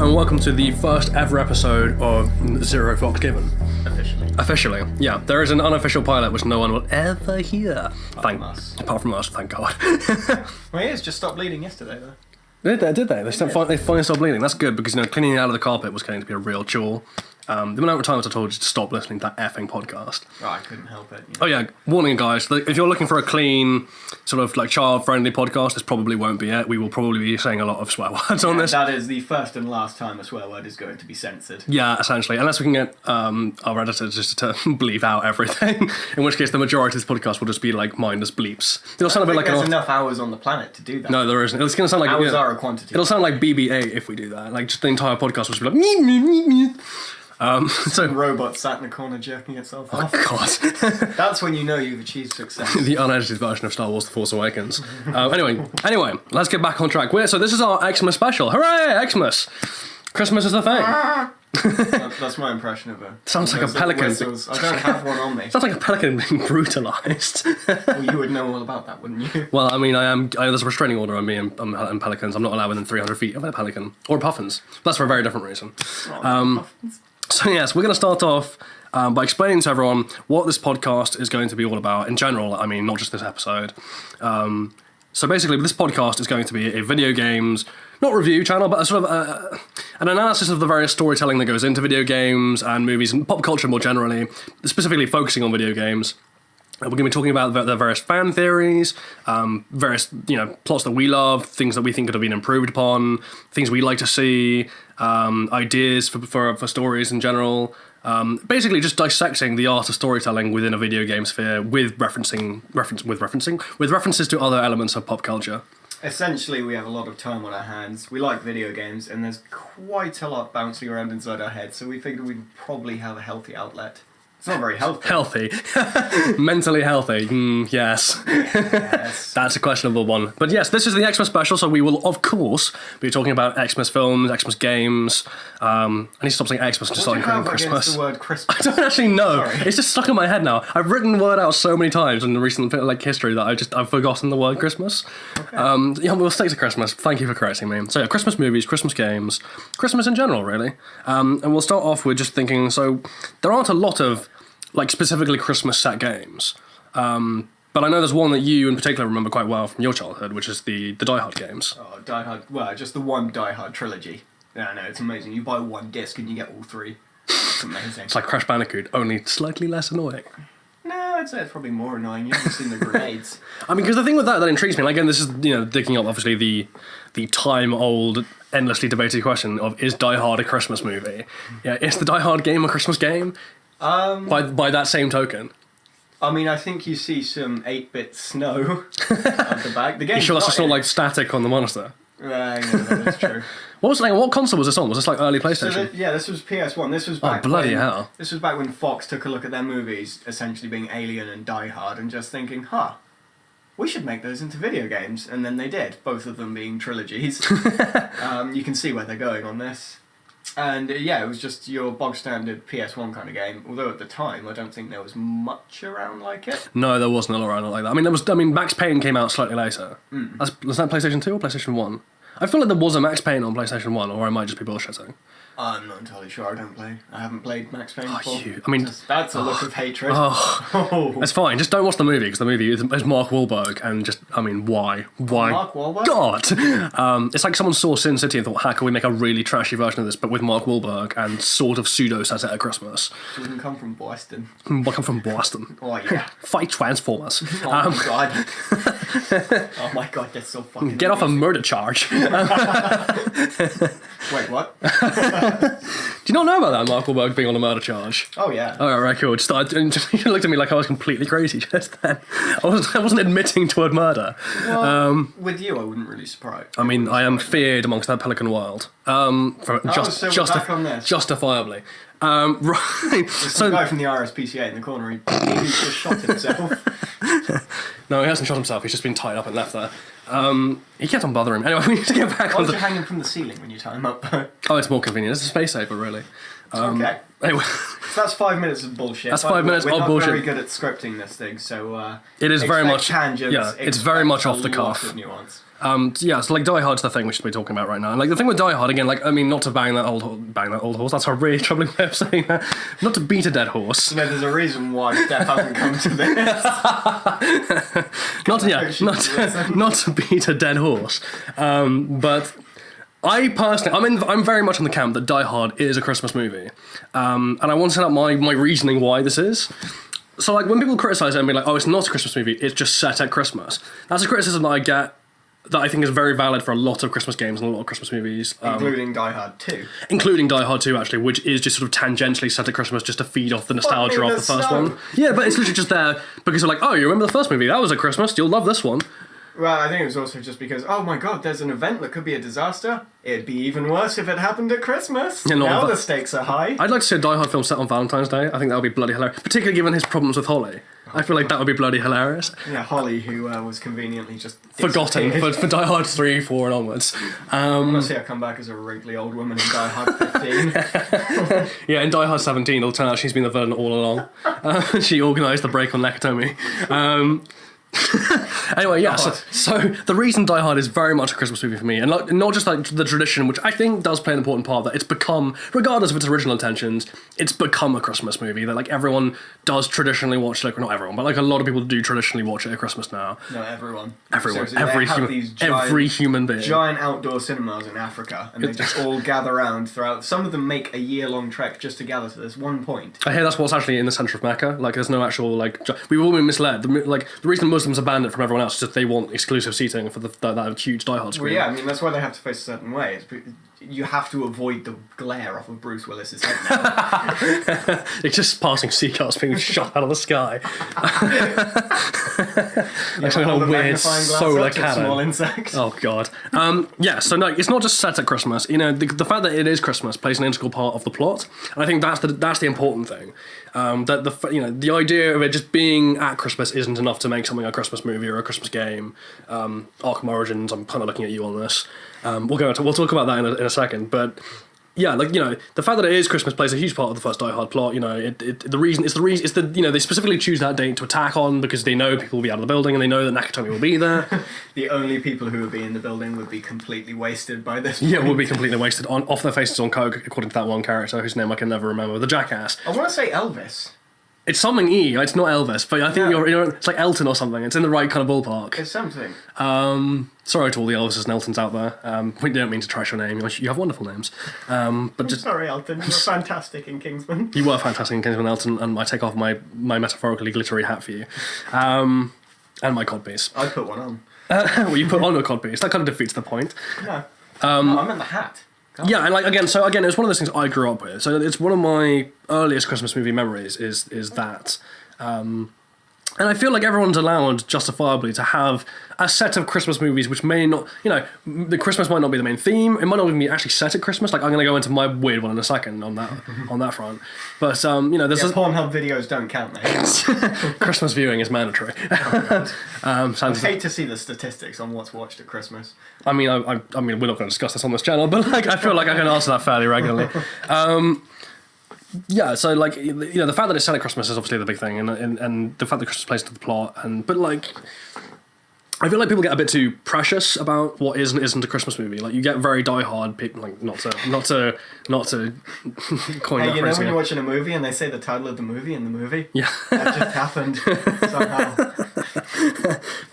and welcome to the first ever episode of Zero Fucks Given. Officially, yeah. There is an unofficial pilot which no one will ever hear. Apart from us, thank God. My ears just stopped bleeding yesterday, though. Did they? They finally stopped bleeding. That's good, because cleaning it out of the carpet was going to be a real chore. The amount of times I told you to stop listening to that effing podcast. Oh, I couldn't help it. Oh yeah, warning guys, if you're looking for a clean, sort of like child-friendly podcast, this probably won't be it. We will probably be saying a lot of swear words on this. That is the first and last time a swear word is going to be censored. Yeah, essentially, unless we can get our editors just to bleep out everything, in which case the majority of this podcast will just be like mindless bleeps. It'll sound a bit like there's enough hours on the planet to do that. No, there isn't. It's going to sound like hours are a quantity. It'll sound like BB-8 if we do that. Like just the entire podcast will just be like meep, meep, meep, meep. So robot sat in a corner jerking itself off. Oh God. That's when you know you've achieved success. The unedited version of Star Wars: The Force Awakens. Anyway, let's get back on track. So this is our Xmas special. Hooray, Xmas! Christmas is the thing. That's my impression of it. Sounds like a pelican. Whistles. I don't have one on me. Sounds like a pelican being brutalised. Well, you would know all about that, wouldn't you? Well, I mean, there's a restraining order on me and pelicans. I'm not allowed within 300 feet of a pelican. Or puffins. That's for a very different reason. Puffins. So yes, we're going to start off by explaining to everyone what this podcast is going to be all about in general. I mean, not just this episode. So basically, this podcast is going to be a video games, not review channel, but a sort of an analysis of the various storytelling that goes into video games and movies and pop culture more generally, specifically focusing on video games. We're going to be talking about the various fan theories, various plots that we love, things that we think could have been improved upon, things we'd like to see, ideas for stories in general. Basically, just dissecting the art of storytelling within a video game sphere with references to other elements of pop culture. Essentially, we have a lot of time on our hands. We like video games, and there's quite a lot bouncing around inside our heads. So we figured we'd probably have a healthy outlet. It's not very healthy. Mentally healthy. Yes. Yes. That's a questionable one. But yes, this is the Xmas special, so we will, of course, be talking about Xmas films, Xmas games. I need to stop saying Xmas and just start including Christmas. The word Christmas? I don't actually know. Sorry. It's just stuck in my head now. I've written the word out so many times in the recent history that I've forgotten the word Christmas. Okay. We'll stick to Christmas. Thank you for correcting me. So yeah, Christmas movies, Christmas games, Christmas in general, really. And we'll start off with just thinking, so there aren't a lot of specifically Christmas set games. But I know there's one that you in particular remember quite well from your childhood, which is the Die Hard games. Oh, Die Hard. Well, just the one Die Hard trilogy. Yeah, no, it's amazing. You buy one disc and you get all three. It's amazing. It's like Crash Bandicoot, only slightly less annoying. No, I'd say it's probably more annoying. You haven't seen the grenades. I mean, because the thing with that intrigues me, and again, this is, digging up, obviously, the time-old, endlessly debated question of, is Die Hard a Christmas movie? Yeah, is the Die Hard game a Christmas game? By that same token. I mean, I think you see some 8-bit snow at the back. The game. You sure that's just not static on the monitor? Yeah, that's true. What console was this on? Was this early PlayStation? So this was PS1. This was back. Oh bloody hell! This was back when Fox took a look at their movies, essentially being Alien and Die Hard, and just thinking, we should make those into video games, and then they did. Both of them being trilogies. You can see where they're going on this. And it was just your bog standard PS1 kind of game. Although at the time, I don't think there was much around like it. No, there wasn't a lot around like that. I mean, Max Payne came out slightly later. Was that PlayStation 2 or PlayStation 1? I feel like there was a Max Payne on PlayStation 1, or I might just be bullshitting. I'm not entirely sure. I haven't played Max Payne before. That's a look of hatred. It's fine. Just don't watch the movie, because the movie is Mark Wahlberg, and why? Why? Mark Wahlberg? God! It's like someone saw Sin City and thought, how can we make a really trashy version of this, but with Mark Wahlberg, and sort of pseudo-set it at Christmas. Doesn't come from Boston. I come from Boston. Oh, yeah. Fight Transformers. Oh, my God. Oh, my God, that's so fucking Get off a murder charge. Wait, what? Do you not know about that, Mark Wahlberg being on a murder charge? Oh, yeah. Oh, right, cool. You looked at me like I was completely crazy just then. I wasn't admitting to a murder. Well, with you, I wouldn't really surprise. I mean, I am feared amongst that pelican wild. Justifiably. Right. So the guy from the RSPCA in the corner, he just shot himself. No, he hasn't shot himself. He's just been tied up and left there. He kept on bothering me. Anyway, we need to get back on. Why don't you hang him from the ceiling when you tie him up? Oh, it's more convenient. It's a space saver, really. Okay. Anyway, So that's 5 minutes of bullshit. That's 5 minutes we're of not bullshit. very good at scripting this thing, so it is very expect much tangents, yeah. It's very expect much a off the lot cuff. of nuance. Yeah, so like Die Hard's the thing we should be talking about right now. And like the thing with Die Hard again, like I mean, not to bang that old horse. That's a really troubling way of saying that. Not to beat a dead horse. You know, there's a reason why Steph hasn't come to this. not to beat a dead horse. But I personally, I'm very much on the camp that Die Hard is a Christmas movie, and I want to set out my reasoning why this is. So like when people criticize it and be like, oh, it's not a Christmas movie, it's just set at Christmas. That's a criticism that I get that I think is very valid for a lot of Christmas games and a lot of Christmas movies. Including Die Hard 2. Including Die Hard 2, actually, which is just sort of tangentially set at Christmas just to feed off the nostalgia of the first one. Yeah, but it's literally just there because they're like, oh, you remember the first movie? That was at Christmas. You'll love this one. Well, I think it was also just because, oh my god, there's an event that could be a disaster. It'd be even worse if it happened at Christmas. Yeah, now the stakes are high. I'd like to see a Die Hard film set on Valentine's Day. I think that would be bloody hilarious. Particularly given his problems with Holly. I feel like that would be bloody hilarious. Yeah, Holly, who was conveniently just forgotten for Die Hard 3, 4 and onwards. I want to see her come back as a wrinkly old woman in Die Hard 15. Yeah, in Die Hard 17, it'll turn out she's been the villain all along. She organised the break on Nakatomi. Anyway, yeah, so the reason Die Hard is very much a Christmas movie for me, and like, not just like the tradition, which I think does play an important part, that it's become, regardless of its original intentions, it's become a Christmas movie, that like everyone does traditionally watch, like, not everyone, but like a lot of people do traditionally watch it at Christmas now. No, everyone. Everyone. Seriously, Every human being. Giant outdoor cinemas in Africa, and they just all gather around throughout. Some of them make a year-long trek just to gather to this one point. I hear that's what's actually in the centre of Mecca. Like, there's no actual, like, we've all been misled. The reason Muslims are banned it from everyone else is that they want exclusive seating for that huge Die Hard screen. Well, yeah, I mean, that's why they have to face a certain way. You have to avoid the glare off of Bruce Willis's head now. It's just passing seagulls being shot out of the sky. Like a weird solar cannon. Small insect. Oh god. Yeah. So no, it's not just set at Christmas. You know, the fact that it is Christmas plays an integral part of the plot, and I think that's the important thing. That the idea of it just being at Christmas isn't enough to make something a Christmas movie or a Christmas game. Arkham Origins. I'm kind of looking at you on this. We'll talk about that in a second, but yeah, like, you know, the fact that it is Christmas plays a huge part of the first Die Hard plot. You know, they specifically choose that date to attack on because they know people will be out of the building and they know that Nakatomi will be there. The only people who would be in the building would be completely wasted by this point. Yeah, would be completely wasted off their faces on coke, according to that one character whose name I can never remember, the jackass. I want to say Elvis. It's something it's not Elvis, but I think it's like Elton or something. It's in the right kind of ballpark. It's something. Sorry to all the Elvises and Eltons out there. We don't mean to trash your name. You have wonderful names. But just sorry, Elton. You were fantastic in Kingsman. You were fantastic in Kingsman, Elton, and I take off my metaphorically glittery hat for you. And my codpiece. I'd put one on. Well, you put on a codpiece. That kind of defeats the point. No. No, I meant the hat. God. Yeah, and like again, it's one of those things I grew up with. So it's one of my earliest Christmas movie memories is that. And I feel like everyone's allowed, justifiably, to have a set of Christmas movies which may not, the Christmas might not be the main theme. It might not even be actually set at Christmas. Like, I'm going to go into my weird one in a second on that front. But, there's... Pornhub videos don't count, mate. Christmas viewing is mandatory. I hate to see the statistics on what's watched at Christmas. I mean, we're not going to discuss this on this channel, but like, I feel like I can answer that fairly regularly. Yeah, so like, the fact that it's set at Christmas is obviously the big thing, and the fact that Christmas plays into the plot, but like, I feel like people get a bit too precious about what is and isn't a Christmas movie. Like, you get very die-hard people, like, not to coin that phrase when you're watching a movie and they say the title of the movie in the movie? Yeah. That just happened somehow.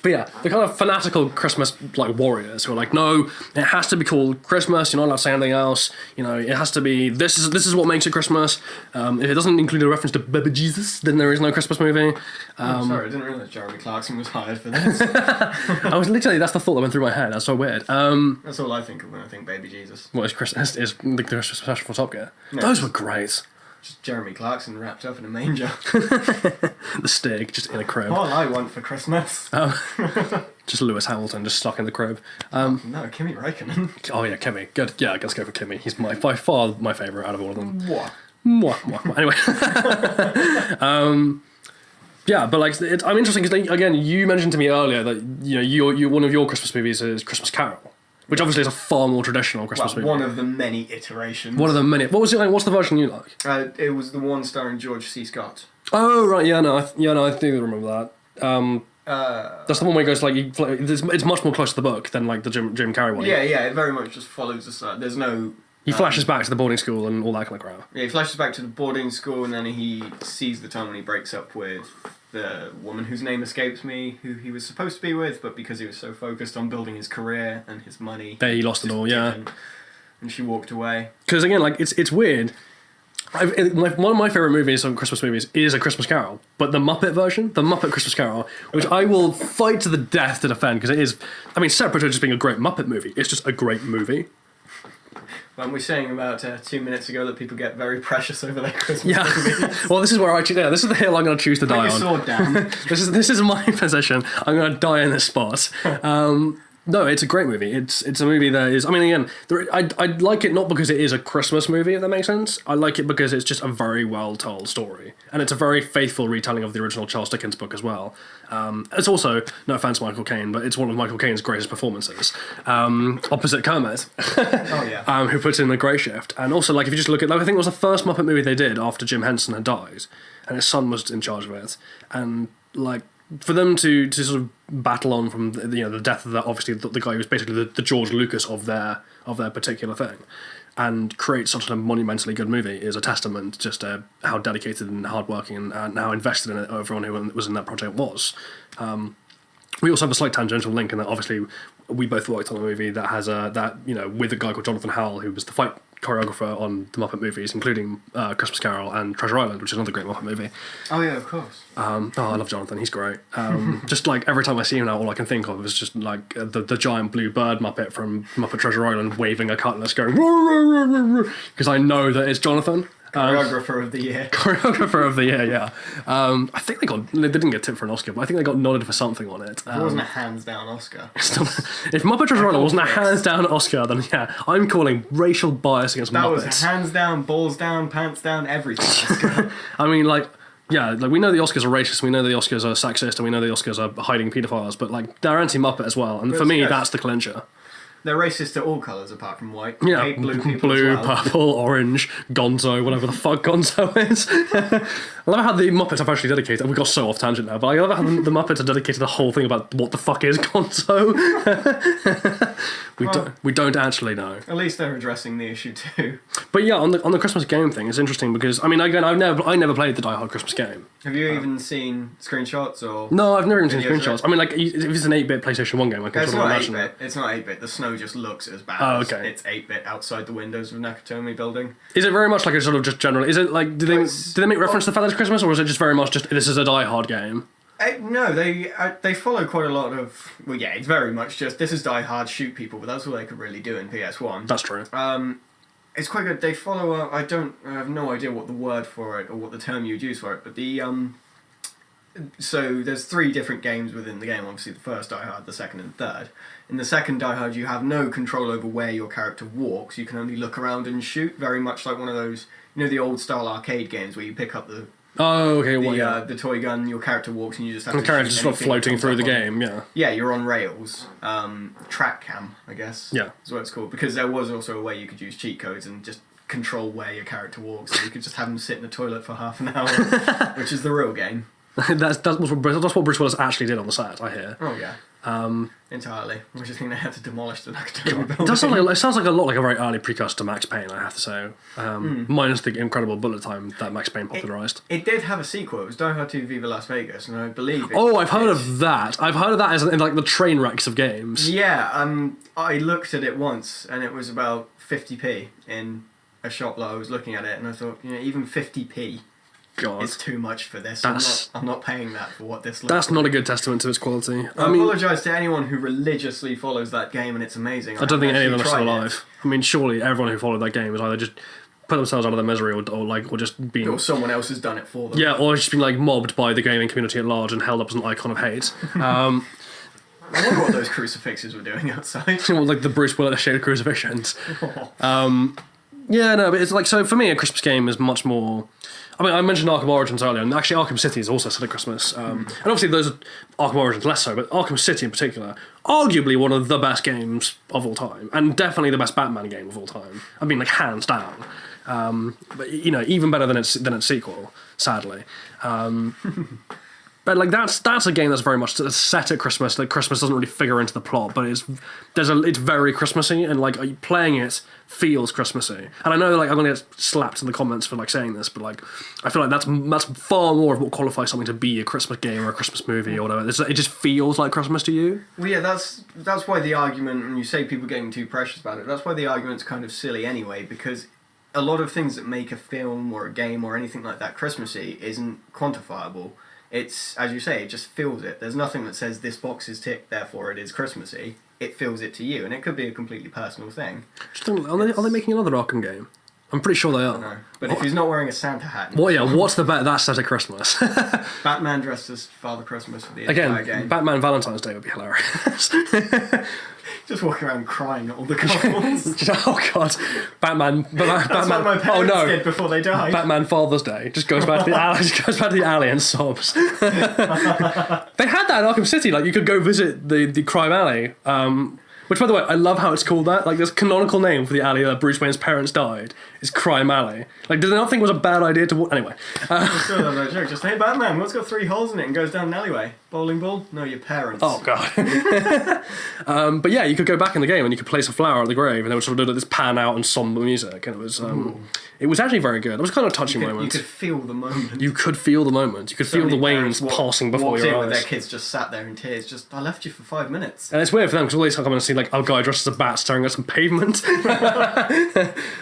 But yeah, the kind of fanatical Christmas like warriors who are like, no, it has to be called Christmas. You're not allowed to say anything else. It has to be. This is what makes it Christmas. If it doesn't include a reference to Baby Jesus, then there is no Christmas movie. Sorry, I didn't realise Jeremy Clarkson was hired for this. That's the thought that went through my head. That's so weird. That's all I think of when I think Baby Jesus. What is Christmas? Is the Christmas special for Top Gear? No, those were great. Just Jeremy Clarkson wrapped up in a manger. The Stig, just in a crib. All I want for Christmas. Just Lewis Hamilton, just stuck in the crib. No, Kimi Räikkönen. Oh yeah, Kimi. Good. Yeah, let's go for Kimi. He's by far my favourite out of all of them. What? Anyway. Yeah, but like, I'm interested because again, you mentioned to me earlier that you one of your Christmas movies is Christmas Carol. which obviously is a far more traditional Christmas movie. One of the many iterations. One of the many. What was it like? What's the version you like? It was the one starring George C. Scott. Oh right, yeah, no, I do remember that. That's the one where he goes like, it's much more close to the book than like the Jim Carrey one. Yeah, it very much just follows the start. There's no. He flashes back to the boarding school and all that kind of crap. Yeah, he flashes back to the boarding school, and then he sees the time when he breaks up with the woman whose name escapes me, who he was supposed to be with, but because he was so focused on building his career and his money, there he lost it all. Yeah, and she walked away. Because again, like it's weird. One of my favourite movies on Christmas movies is A Christmas Carol, but the Muppet version, the Muppet Christmas Carol, which I will fight to the death to defend, because it is, I mean, separate to just being a great Muppet movie, it's just a great movie. Well, we were saying about 2 minutes ago that people get very precious over their Christmas movies. Well, this is where this is the hill I'm going to choose to die on. Put your sword down. This is my position. I'm going to die in this spot. No, it's a great movie. It's a movie that is... I mean, again, I like it not because it is a Christmas movie, if that makes sense. I like it because it's just a very well-told story. And it's a very faithful retelling of the original Charles Dickens book as well. It's also, no offence to Michael Caine, but it's one of Michael Caine's greatest performances. Opposite Kermit. Oh, yeah. Who puts in a great shift. And also, like, if you just look at... Like, I think it was the first Muppet movie they did after Jim Henson had died. And his son was in charge of it. And, like... For them to sort of battle on from the death of obviously the guy who was basically the George Lucas of their particular thing, and create such a monumentally good movie is a testament just to how dedicated and hardworking and how invested in it everyone who was in that project was. We also have a slight tangential link in that obviously we both worked on a movie that has with a guy called Jonathan Howell, who was the fight choreographer on the Muppet movies, including Christmas Carol and Treasure Island, which is another great Muppet movie. Oh yeah, of course. I love Jonathan. He's great. Just like every time I see him now, all I can think of is just like the giant blue bird Muppet from Muppet Treasure Island waving a cutlass, going because I know that it's Jonathan. Choreographer of the year. Choreographer of the year, yeah. I think they didn't get tipped for an Oscar, but I think they got nodded for something on it. It wasn't a hands down Oscar. If Muppet Treasure Island wasn't a hands down Oscar, then yeah, I'm calling racial bias against Muppets. That was a hands down, balls down, pants down, everything Oscar. I mean, like, yeah, like we know the Oscars are racist, we know the Oscars are sexist, and we know the Oscars are hiding paedophiles, but like they're anti-Muppet as well, and for me, that's the clincher. They're racist to all colours apart from white. Yeah, hate blue blue, purple, orange, gonzo, whatever the fuck gonzo is. I love how the Muppets have actually dedicated... We got so off tangent now, but I love how the Muppets have dedicated the whole thing about what the fuck is gonzo. We don't actually know. At least they're addressing the issue too. But yeah, on the Christmas game thing, it's interesting because, I mean, again, I never played the Die Hard Christmas game. Have you even seen screenshots or... No, I've never even seen screenshots. I mean, like, if it's an 8-bit PlayStation 1 game, I can sort of imagine it. It's not 8-bit. The snow just looks as bad as it's 8-bit outside the windows of Nakatomi building. Is it very much like a sort of just general... Is it like... Do they make reference to the fact that it's Christmas, or is it just very much just, this is a Die Hard game? No, they follow quite a lot of... Well, yeah, it's very much just, this is Die Hard, shoot people, but that's all they could really do in PS1. That's true. It's quite good. They follow... I have no idea what the word for it, or what the term you'd use for it, but the... So there's 3 different games within the game, obviously the first Die Hard, the second and third. In the second Die Hard, you have no control over where your character walks, you can only look around and shoot, very much like one of those, the old style arcade games where you pick up the toy gun, your character walks and you just have to shoot. The character's just floating through the game, yeah. Yeah, you're on rails. Track cam, I guess. Yeah. Is what it's called. Because there was also a way you could use cheat codes and just control where your character walks, so you could just have them sit in the toilet for half an hour, which is the real game. That's what Bruce Willis actually did on the set, I hear. Oh yeah. Entirely. I just think they had to demolish the Nakatomi building. It sounds like a lot like a very early precursor to Max Payne, I have to say. Minus the incredible bullet time that Max Payne popularised. It did have a sequel. It was Die Hard 2 Viva Las Vegas, and I believe I've heard of that. I've heard of that as in like the train wrecks of games. Yeah, I looked at it once, and it was about 50p in a shop that I was looking at it, and I thought, even 50p. God. It's too much for this. I'm not paying that for what this looks That's not a good testament to its quality. I apologise to anyone who religiously follows that game, and it's amazing. I don't think any of them are still alive. I mean, surely everyone who followed that game has either just put themselves out of their misery or just been... Or someone else has done it for them. Yeah, or just been like mobbed by the gaming community at large and held up as an icon of hate. I wonder what those crucifixes were doing outside. Like the Bruce Willis shaded crucifixions. Yeah, no, but it's like, so for me, a Christmas game is much more. I mean, I mentioned Arkham Origins earlier, and actually Arkham City is also set at Christmas. And obviously those are Arkham Origins less so, but Arkham City in particular, arguably one of the best games of all time, and definitely the best Batman game of all time. I mean, like, hands down. But, you know, even better than its sequel, sadly. But like that's a game that's very much set at Christmas. That Christmas doesn't really figure into the plot, but it's very Christmassy, and like playing it feels Christmassy. And I know like I'm gonna get slapped in the comments for like saying this, but like I feel like that's far more of what qualifies something to be a Christmas game or a Christmas movie or whatever. It just feels like Christmas to you. Well, yeah, that's why the argument, when you say people getting too precious about it, that's why the argument's kind of silly anyway, because a lot of things that make a film or a game or anything like that Christmassy isn't quantifiable. It's, as you say, it just feels it. There's nothing that says this box is ticked, therefore it is Christmassy. It feels it to you, and it could be a completely personal thing. Are they making another Arkham game? I'm pretty sure they are. No, but if he's not wearing a Santa hat... Well, yeah, what's the bet that's set at Christmas? Batman dressed as Father Christmas for the entire game. Batman Valentine's Day would be hilarious. Just walking around crying at all the couples. Oh god, Batman. That's what my parents did before they died. Batman Father's Day just goes back to the alley. Just goes back to the alley and sobs. They had that in Arkham City. Like you could go visit the crime alley. Which, by the way, I love how it's called that. Like, there's a canonical name for the alley that Bruce Wayne's parents died. It's Crime Alley. Like, did they not think it was a bad idea to... Anyway. No joke. Just, hey, Batman, what's got 3 holes in it and goes down an alleyway? Bowling ball? No, your parents. Oh, God. But yeah, you could go back in the game and you could place a flower at the grave and they would sort of do this pan out and somber music. And it was actually very good. It was kind of a touching moment. You could feel the moment. You could feel the moment. You could feel the Waynes passing before your eyes. With their kids just sat there in tears. Just, I left you for 5 minutes. And it's weird for them because all they come and see like a guy dressed as a bat staring at some pavement.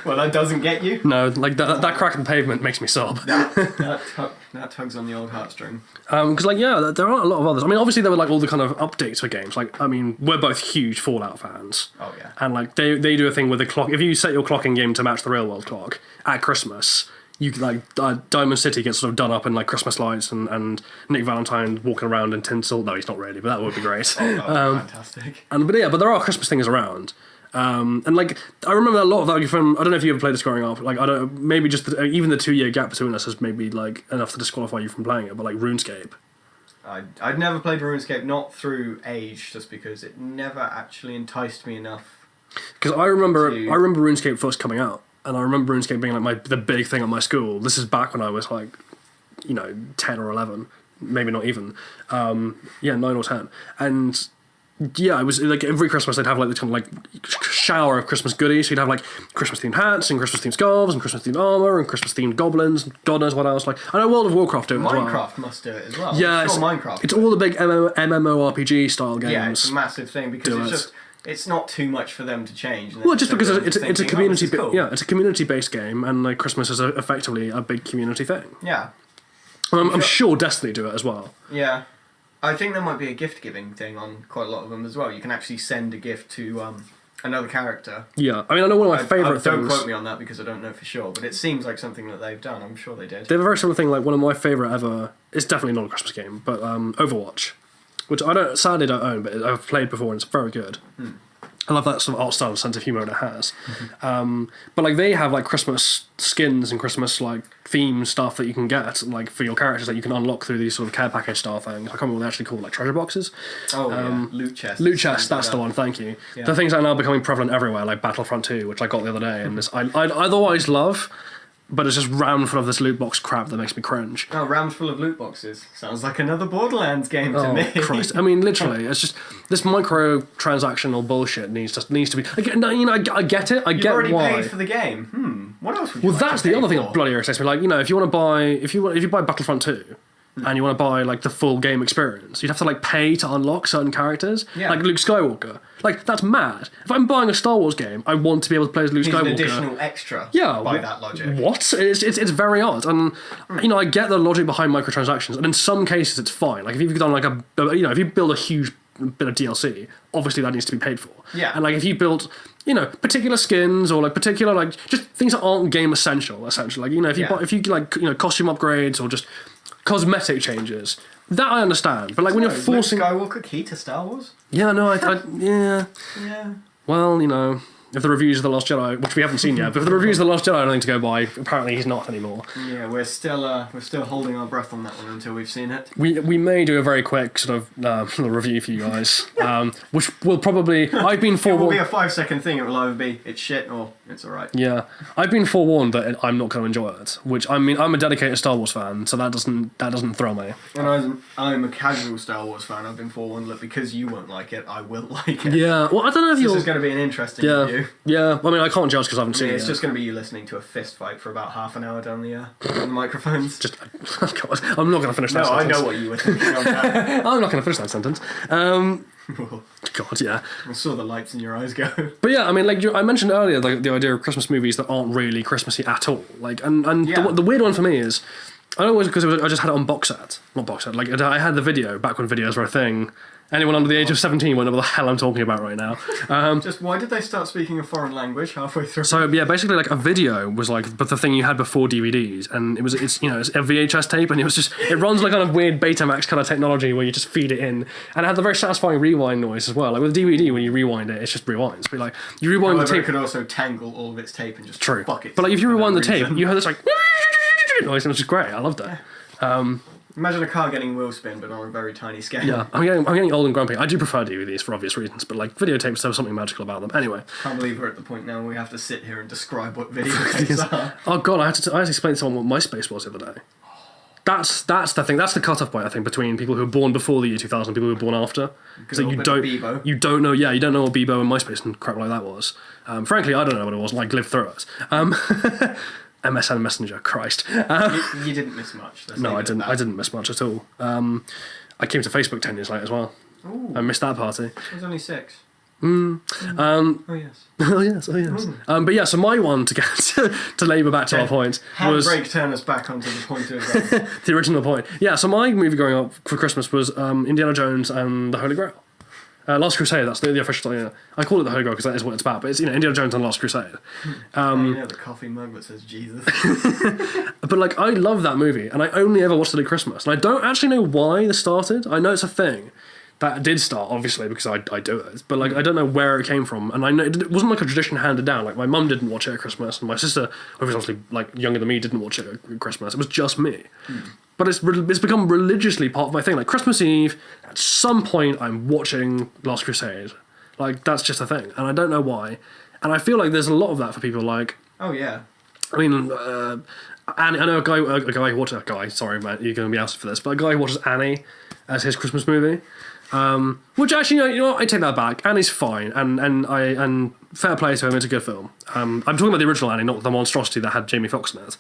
Well, that doesn't get you. No, like that crack in the pavement makes me sob. That tugs on the old heartstring. Because like yeah, there are a lot of others. I mean, obviously there were like all the kind of updates for games. Like I mean, we're both huge Fallout fans. Oh yeah. And like they do a thing with the clock. If you set your clock in game to match the real world clock at Christmas, you like Diamond City gets sort of done up in like Christmas lights and Nick Valentine walking around in tinsel. No, he's not really, but that would be great. Fantastic. But there are Christmas things around. And like I remember a lot of that from I don't know if you ever played this growing up. Like I don't maybe just even the 2-year gap between us is maybe like enough to disqualify you from playing it. But like RuneScape. I'd never played RuneScape, not through age, just because it never actually enticed me enough. Because I remember RuneScape first coming out, and I remember RuneScape being like the big thing at my school. This is back when I was like, 10 or 11, maybe not even, 9 or 10, and. Yeah, it was like every Christmas they'd have like this kind of like shower of Christmas goodies. So you'd have like Christmas themed hats and Christmas themed scarves and Christmas themed armor and Christmas themed goblins. And God knows what else. Like I know World of Warcraft do it as well. Minecraft must do it as well. Yeah, Minecraft. It's all the big MMORPG style games. Yeah, it's a massive thing because it's not too much for them to change. Well, just because it's a community. Cool. Yeah, it's a community based game, and like Christmas is effectively a big community thing. Yeah, I'm sure Destiny do it as well. Yeah. I think there might be a gift-giving thing on quite a lot of them as well. You can actually send a gift to another character. Yeah, I mean, I know one of my favourite things... Don't quote me on that because I don't know for sure, but it seems like something that they've done. I'm sure they did. They have a very similar thing, like one of my favourite ever... It's definitely not a Christmas game, but Overwatch, which I sadly don't own, but I've played before and it's very good. I love that sort of art style and sense of humour it has. But like they have like Christmas skins and Christmas like theme stuff that you can get like for your characters that you can unlock through these sort of care package style things. I can't remember what they're actually called, like treasure boxes. Loot chests. Loot chests, that's the one. Thank you. Yeah. The things that are now becoming prevalent everywhere, like Battlefront 2, which I got the other day, and this I'd otherwise love. But it's just rammed full of this loot box crap that makes me cringe. Oh, rammed full of loot boxes. Sounds like another Borderlands game to me. Oh, Christ. I mean, literally, it's just... This micro-transactional bullshit needs to be... I get it. I get why. You've already paid for the game. What else would you Well, that's the other thing that bloody irritates me. Like, if you want to buy... If you buy Battlefront 2... and you want to buy like the full game experience, you'd have to like pay to unlock certain characters, like Luke Skywalker. Like that's mad. If I'm buying a Star Wars game, I want to be able to play as Luke Skywalker. An additional extra. Yeah, by that logic. What? It's very odd, and I get the logic behind microtransactions, and in some cases it's fine. Like if you've done like if you build a huge bit of DLC, obviously that needs to be paid for. Yeah. And like if you build particular skins or like particular like just things that aren't game essential, essentially. Like if you like costume upgrades or just cosmetic changes, that I understand. But like when you're forcing Luke Skywalker key to Star Wars. Yeah, no, yeah. Well, If the reviews of The Last Jedi, which we haven't seen yet, but if the reviews of The Last Jedi are anything to go by, apparently he's not anymore. Yeah, we're still holding our breath on that one until we've seen it. We may do a very quick sort of review for you guys, which will probably... I've been forewarned... It will be a 5-second thing. It will either be it's shit or it's alright. Yeah, I've been forewarned that I'm not going to enjoy it. Which I mean, I'm a dedicated Star Wars fan, so that doesn't thrill me. And I'm a casual Star Wars fan. I've been forewarned that because you won't like it, I will like it. Yeah, well, I don't know if This is going to be an interesting review. Yeah, I mean, I can't judge because I haven't seen it. It's yet. just going to be you listening to a fist fight for about half an hour down the microphones. Just, oh God, I'm not going to finish that sentence. No, I know what you were thinking of that. I'm not going to finish that sentence. God, yeah. I saw the lights in your eyes go. But yeah, I mean, like I mentioned earlier, like the idea of Christmas movies that aren't really Christmassy at all. Like, and the weird one for me is, I know it was because I just had it on box set, not box set. Like I had the video back when videos were a thing. Anyone under the age of 17 won't know what the hell I'm talking about right now. Just why did they start speaking a foreign language halfway through? So yeah, basically like a video was like but the thing you had before DVDs, and it's a VHS tape, and it runs like kind of weird Betamax kind of technology where you just feed it in, and it had the very satisfying rewind noise as well. Like with a DVD, when you rewind it, it's just rewinds. But like you rewind the tape, it could also tangle all of its tape and just fuck it. But like if you rewind the tape, you heard this like noise, and it's just great. I loved it. Imagine a car getting wheel spin, but on a very tiny scale. Yeah, I'm getting old and grumpy. I do prefer DVDs for obvious reasons, but like videotapes, there was something magical about them. Anyway, can't believe we're at the point now where we have to sit here and describe what videotapes are. Oh God, I had to explain to someone what MySpace was the other day. That's the thing. That's the cut-off point, I think, between people who were born before the year 2000 and people who were born after. So you don't know. Yeah, you don't know what Bebo and MySpace and crap like that was. Frankly, I don't know what it was. Like, lived through it. MSN Messenger, Christ. You didn't miss much. No, I didn't. I didn't miss much at all. I came to Facebook 10 years later as well. Ooh. I missed that party. I was only 6. Oh yes. Oh yes. But yeah, so my one to get to labour back to our point was turn us back onto the point of the original point. Yeah, so my movie growing up for Christmas was Indiana Jones and the Holy Grail. Last Crusade, that's the official. Yeah. I call it the Holy Grail because that is what it's about. But it's Indiana Jones and Last Crusade. The coffee mug that says Jesus. But like I love that movie, and I only ever watched it at Christmas, and I don't actually know why this started. I know it's a thing that did start, obviously, because I do it. But like I don't know where it came from, and I know it wasn't like a tradition handed down. Like my mum didn't watch it at Christmas, and my sister, obviously like younger than me, didn't watch it at Christmas. It was just me. But it's become religiously part of my thing. Like Christmas Eve, at some point I'm watching Last Crusade. Like that's just a thing, and I don't know why. And I feel like there's a lot of that for people. Like, oh yeah. I mean, I know a guy who watches a guy. Sorry, man, you're going to be ousted for this. But a guy who watches Annie as his Christmas movie, which actually, you know what, I take that back. Annie's fine, and fair play to him. It's a good film. I'm talking about the original Annie, not the monstrosity that had Jamie Foxx in it.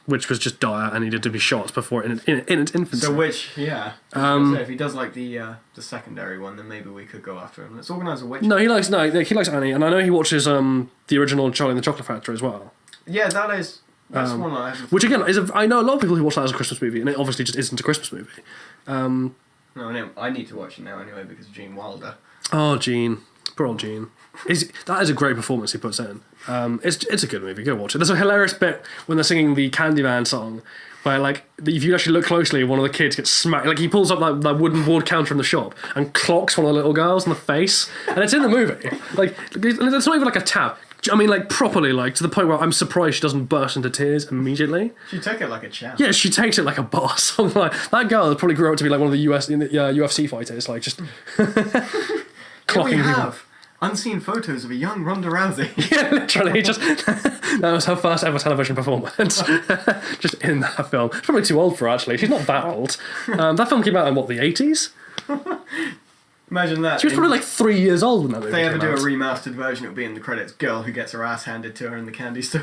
Which was just dire and needed to be shot before in its infancy. So which, yeah. If he does like the secondary one, then maybe we could go after him. Let's organise a witch. No, he likes Annie, and I know he watches the original Charlie and the Chocolate Factory as well. Yeah, that's one I have. Which again I know a lot of people who watch that as a Christmas movie, and it obviously just isn't a Christmas movie. No, I need to watch it now anyway because of Gene Wilder. Oh, Gene, poor old Gene. That is a great performance he puts in. It's a good movie. Go watch it. There's a hilarious bit when they're singing the Candyman song, where like if you actually look closely, one of the kids gets smacked. Like he pulls up that wooden board counter in the shop and clocks one of the little girls in the face, and it's in the movie. Like it's not even like a tap. I mean, like properly, like to the point where I'm surprised she doesn't burst into tears immediately. She took it like a champ. Yeah, she takes it like a boss. Like that girl probably grew up to be like one of the UFC fighters, like just clocking people. Unseen photos of a young Ronda Rousey. Yeah, literally. That was her first ever television performance. Just in that film. She's probably too old for her, actually. She's not that old. That film came out in, the 80s? Imagine that. She was probably like 3 years old when that movie came out. If they ever do a remastered version, it'll be in the credits. Girl who gets her ass handed to her in the candy store.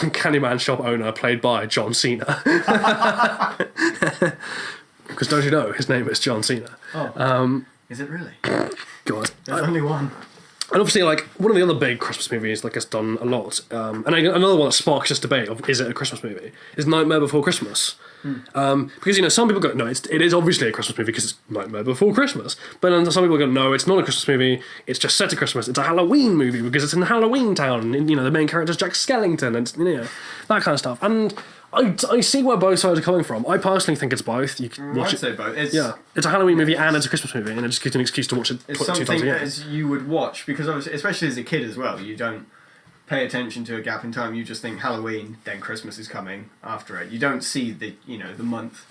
Candyman shop owner played by John Cena. Because don't you know, his name is John Cena. Oh. Is it really? God. There's only one. And obviously, like, one of the other big Christmas movies, like, has done a lot. And another one that sparks this debate of, is it a Christmas movie? Is Nightmare Before Christmas. Because, some people go, no, it is obviously a Christmas movie because it's Nightmare Before Christmas. But then some people go, no, it's not a Christmas movie, it's just set to Christmas. It's a Halloween movie because it's in Halloween Town. And, the main character's Jack Skellington and, that kind of stuff. And I see where both sides are coming from. I personally think it's both. You can watch I'd it. say both. It's a Halloween movie and it's a Christmas movie, and it just gives you an excuse to watch it. It's two times something a year. as you would watch because obviously, especially as a kid as well, you don't pay attention to a gap in time. You just think Halloween, then Christmas is coming after it. You don't see the month,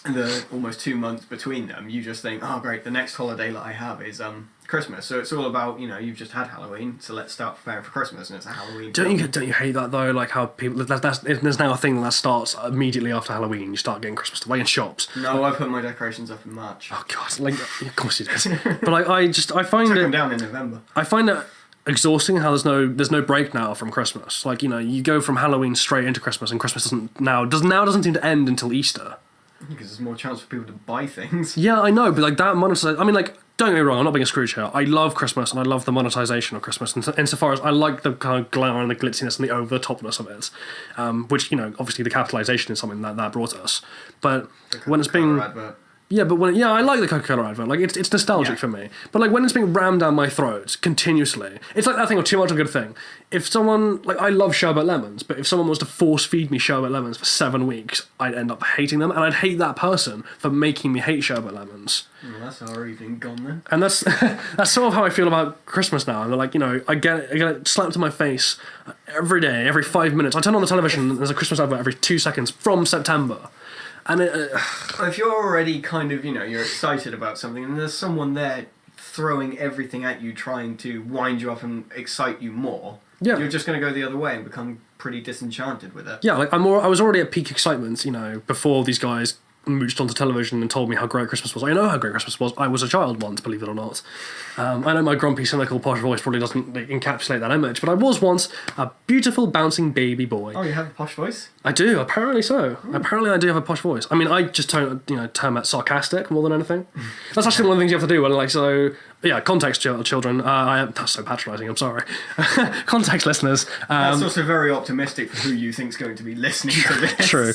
the almost 2 months between them. You just think, oh great, the next holiday that I have is Christmas. So it's all about you've just had Halloween, so let's start preparing for Christmas, and it's a Halloween. Don't you hate that though? Like how people there's now a thing that starts immediately after Halloween. You start getting Christmas away in shops. No, I put my decorations up in March. Oh god, like of course you did. But like I find Took it them down in November. I find it exhausting how there's no break now from Christmas. Like you go from Halloween straight into Christmas, and Christmas doesn't seem to end until Easter. Because there's more chance for people to buy things. Yeah, I know, but like that monetization. I mean, like, don't get me wrong, I'm not being a Scrooge here. I love Christmas and I love the monetization of Christmas, and insofar as I like the kind of glamour and the glitziness and the over the topness of it, which obviously the capitalization is something that brought us. But when it's being Advert. Yeah, but I like the Coca-Cola advert. Like it's nostalgic for me. But like when it's being rammed down my throat continuously, it's like that thing of too much of a good thing. If someone I love sherbet lemons, but if someone was to force feed me sherbet lemons for 7 weeks, I'd end up hating them, and I'd hate that person for making me hate sherbet lemons. Well, that's our evening gone then. And that's that's sort of how I feel about Christmas now. And like I get it slapped in my face every day, every 5 minutes. I turn on the television and there's a Christmas advert every 2 seconds from September. And if you're already kind of, you're excited about something and there's someone there throwing everything at you, trying to wind you up and excite you more, you're just going to go the other way and become pretty disenchanted with it. Yeah, like I was already at peak excitement, before these guys mooched onto television and told me how great Christmas was. I know how great Christmas was. I was a child once, believe it or not. I know my grumpy, cynical, posh voice probably doesn't encapsulate that image, but I was once a beautiful, bouncing baby boy. Oh, you have a posh voice? I do, apparently so. Apparently I do have a posh voice. I mean, I just term that sarcastic more than anything. That's actually one of the things you have to do. Context, children. That's so patronising, I'm sorry. Context, listeners. That's also very optimistic for who you think's going to be listening to this. True.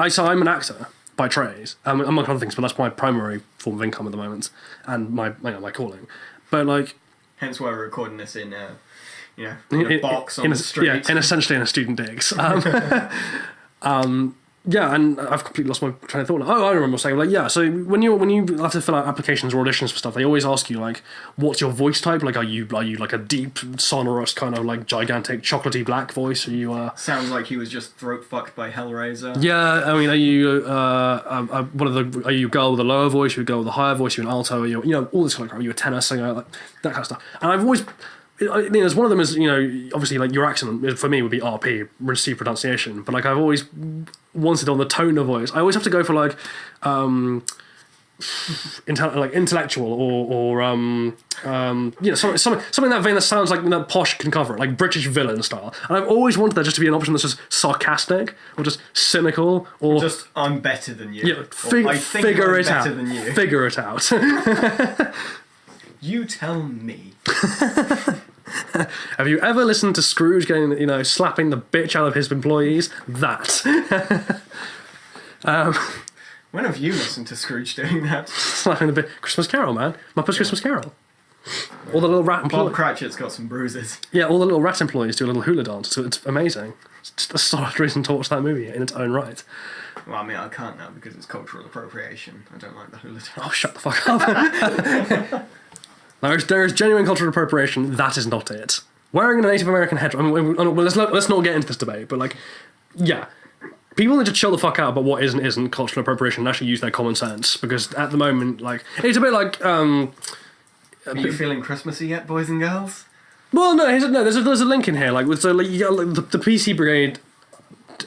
So I'm an actor by trade, among other things, but that's my primary form of income at the moment, and my calling. But hence why we're recording this in a box on the street. Yeah, and essentially in a student digs. Yeah, and I've completely lost my train of thought now. Oh, I remember saying, so when you have to fill out applications or auditions for stuff, they always ask you, what's your voice type? Like, are you like a deep, sonorous, kind of gigantic, chocolatey black voice? Are you, Sounds like he was just throat fucked by Hellraiser. Yeah, I mean, are you, are you a girl with a lower voice? Are you a girl with a higher voice? Are you an alto? Are you, all this are you a tenor singer? Like, that kind of stuff. And I've always... as one of them is, obviously, your accent, for me, would be RP, received pronunciation, but, I've always wanted on the tone of voice. I always have to go for, intellectual or something in that vein that sounds like that posh can cover it, like British villain style. And I've always wanted there just to be an option that's just sarcastic or just cynical or... Just, I'm better than you. Yeah, figure it out. Than you. Figure it out. You tell me. Have you ever listened to Scrooge getting, slapping the bitch out of his employees? That. When have you listened to Scrooge doing that? Slapping the bitch. Christmas Carol, man. Muppets Christmas Carol. All the little rat Bob employees. Cratchit's got some bruises. Yeah, all the little rat employees do a little hula dance. So it's amazing. It's just a solid reason to watch that movie in its own right. Well, I mean, I can't now because it's cultural appropriation. I don't like the hula dance. Oh, shut the fuck up. There is genuine cultural appropriation. That is not it. Wearing a Native American headdress. I mean, let's not get into this debate, but people need to chill the fuck out about what is and isn't cultural appropriation and actually use their common sense, because at the moment, it's a bit like... Are you feeling Christmassy yet, boys and girls? Well, no, there's a link in here, you get the PC Brigade,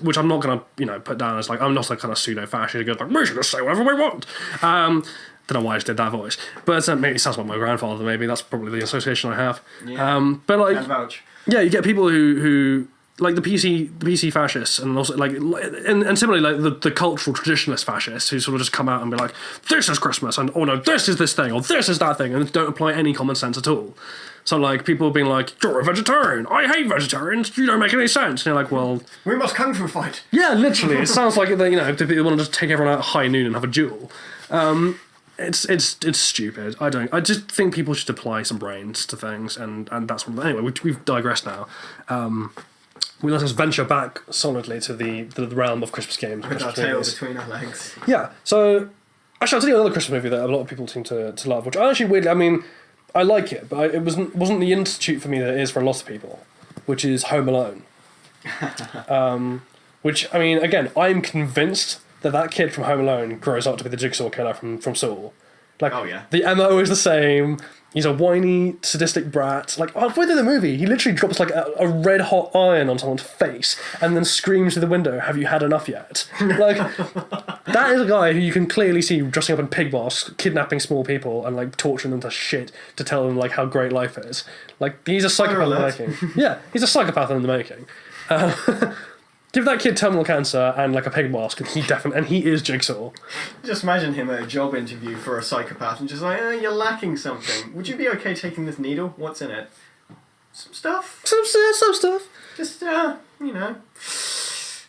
which I'm not going to, put down as I'm not a kind of pseudo-fascist who goes we should just say whatever we want. Don't know why I just did that voice, but maybe it sounds like my grandfather. Maybe that's probably the association I have. Yeah. But vouch. Yeah, you get people who like the PC fascists, and also and similarly the cultural traditionalist fascists who sort of just come out and be like, this is Christmas, and oh no, this is this thing, or this is that thing, and don't apply any common sense at all. So people being like, you're a vegetarian, I hate vegetarians, you don't make any sense. And you're like, well, we must kung fu fight. Yeah, literally. It sounds like they want to just take everyone out at high noon and have a duel. It's stupid. I just think people should apply some brains to things, and that's what. Anyway, we've digressed now. let us venture back solidly to the realm of Christmas games. With our Christmas tail movies. between our legs. Yeah, so actually I'll tell you another Christmas movie that a lot of people seem to love, which I actually weirdly, I mean, I like it, but it wasn't the institute for me that it is for a lot of people, which is Home Alone. Which, I mean, again, I'm convinced that kid from Home Alone grows up to be the Jigsaw killer from Saw. Like, Oh, yeah. the MO is the same. He's a whiny, sadistic brat. Like, halfway through the movie, he literally drops like a red-hot iron on someone's face and then screams through the window, "Have you had enough yet?" Like, that is a guy who you can clearly see dressing up in pig masks, kidnapping small people and, like, torturing them to shit to tell them, like, how great life is. Like, he's a psychopath in the making. Yeah, he's a psychopath in the making. Give that kid terminal cancer and, like, a pig mask, and he is Jigsaw. Just imagine him at a job interview for a psychopath and just like, you're lacking something. Would you be okay taking this needle? What's in it? Some stuff. Some stuff. Just, you know.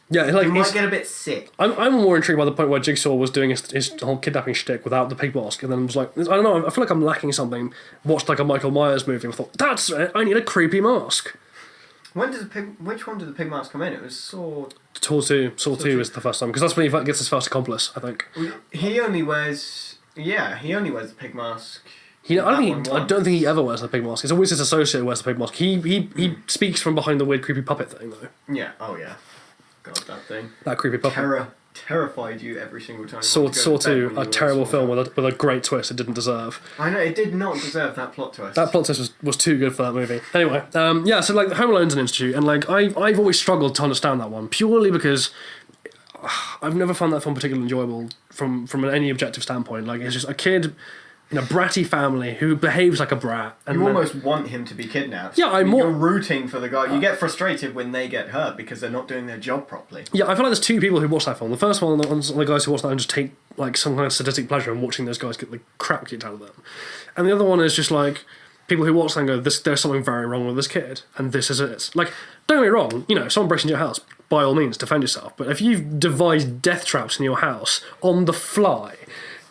Yeah, like, You might get a bit sick. I'm more intrigued by the point where Jigsaw was doing his whole kidnapping shtick without the pig mask, and then was like, I don't know, I feel like I'm lacking something. Watched, like, a Michael Myers movie and thought, that's it, I need a creepy mask. Which one did the pig mask come in? It was Saw 2 is the first time, because that's when he gets his first accomplice, I think. He only wears the pig mask. I don't think he ever wears the pig mask. It's always his associate who wears the pig mask. He speaks from behind the weird creepy puppet thing, though. Yeah, oh yeah. God, that thing. That creepy puppet. Terrified you every single time. Saw 2, a terrible film with a great twist it didn't deserve. I know, it did not deserve that plot twist. That plot twist was too good for that movie. Anyway, yeah, so, like, Home Alone's an institute, and, like, I've always struggled to understand that one, purely because I've never found that film particularly enjoyable from any objective standpoint. Like, it's just a kid in a bratty family who behaves like a brat. And you almost want him to be kidnapped. Yeah, You're rooting for the guy. You get frustrated when they get hurt because they're not doing their job properly. Yeah, I feel like there's two people who watch that film. The first one, the guys who watch that and just take, like, some kind of sadistic pleasure in watching those guys get the crap kicked out of them. And the other one is just, like, people who watch that and go, there's something very wrong with this kid, and this is it. Like, don't get me wrong, you know, if someone breaks into your house, by all means, defend yourself. But if you've devised death traps in your house on the fly,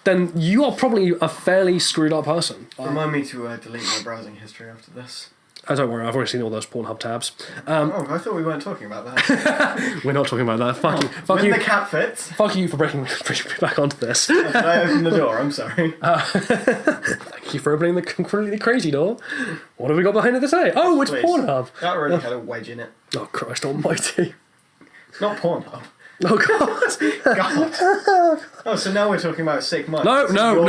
then you are probably a fairly screwed up person. Remind me to delete my browsing history after this. Don't worry, I've already seen all those Pornhub tabs. I thought we weren't talking about that. We're not talking about that. Fuck when you. the cat fits. Fuck you for bringing me back onto this. Did I open the door? I'm sorry. Thank you for opening the completely crazy door. What have we got behind it today? Oh, it's Please. Pornhub. That already had a wedge in it. Oh, Christ almighty. It's not Pornhub. Oh, God. God. Oh, so now we're talking about sick months. No.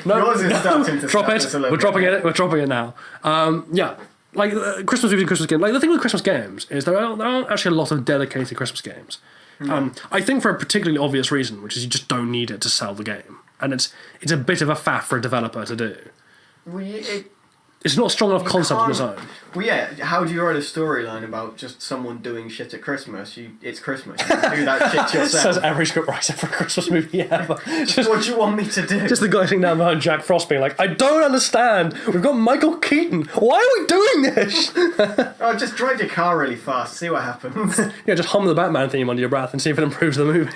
Yours is starting to drop it. We're dropping it now. Yeah. Like, Christmas movies and Christmas games. Like, the thing with Christmas games is there aren't actually a lot of dedicated Christmas games. I think for a particularly obvious reason, which is you just don't need it to sell the game. And it's a bit of a faff for a developer to do. It's not a strong enough concept on its own. Well, yeah, how do you write a storyline about just someone doing shit at Christmas? It's Christmas. You can do that shit yourself. Says every scriptwriter for a Christmas movie ever. Just what do you want me to do? Just the guy sitting down behind Jack Frost being like, I don't understand. We've got Michael Keaton. Why are we doing this? Oh, just drive your car really fast. See what happens. Yeah, just hum the Batman theme under your breath and see if it improves the movie.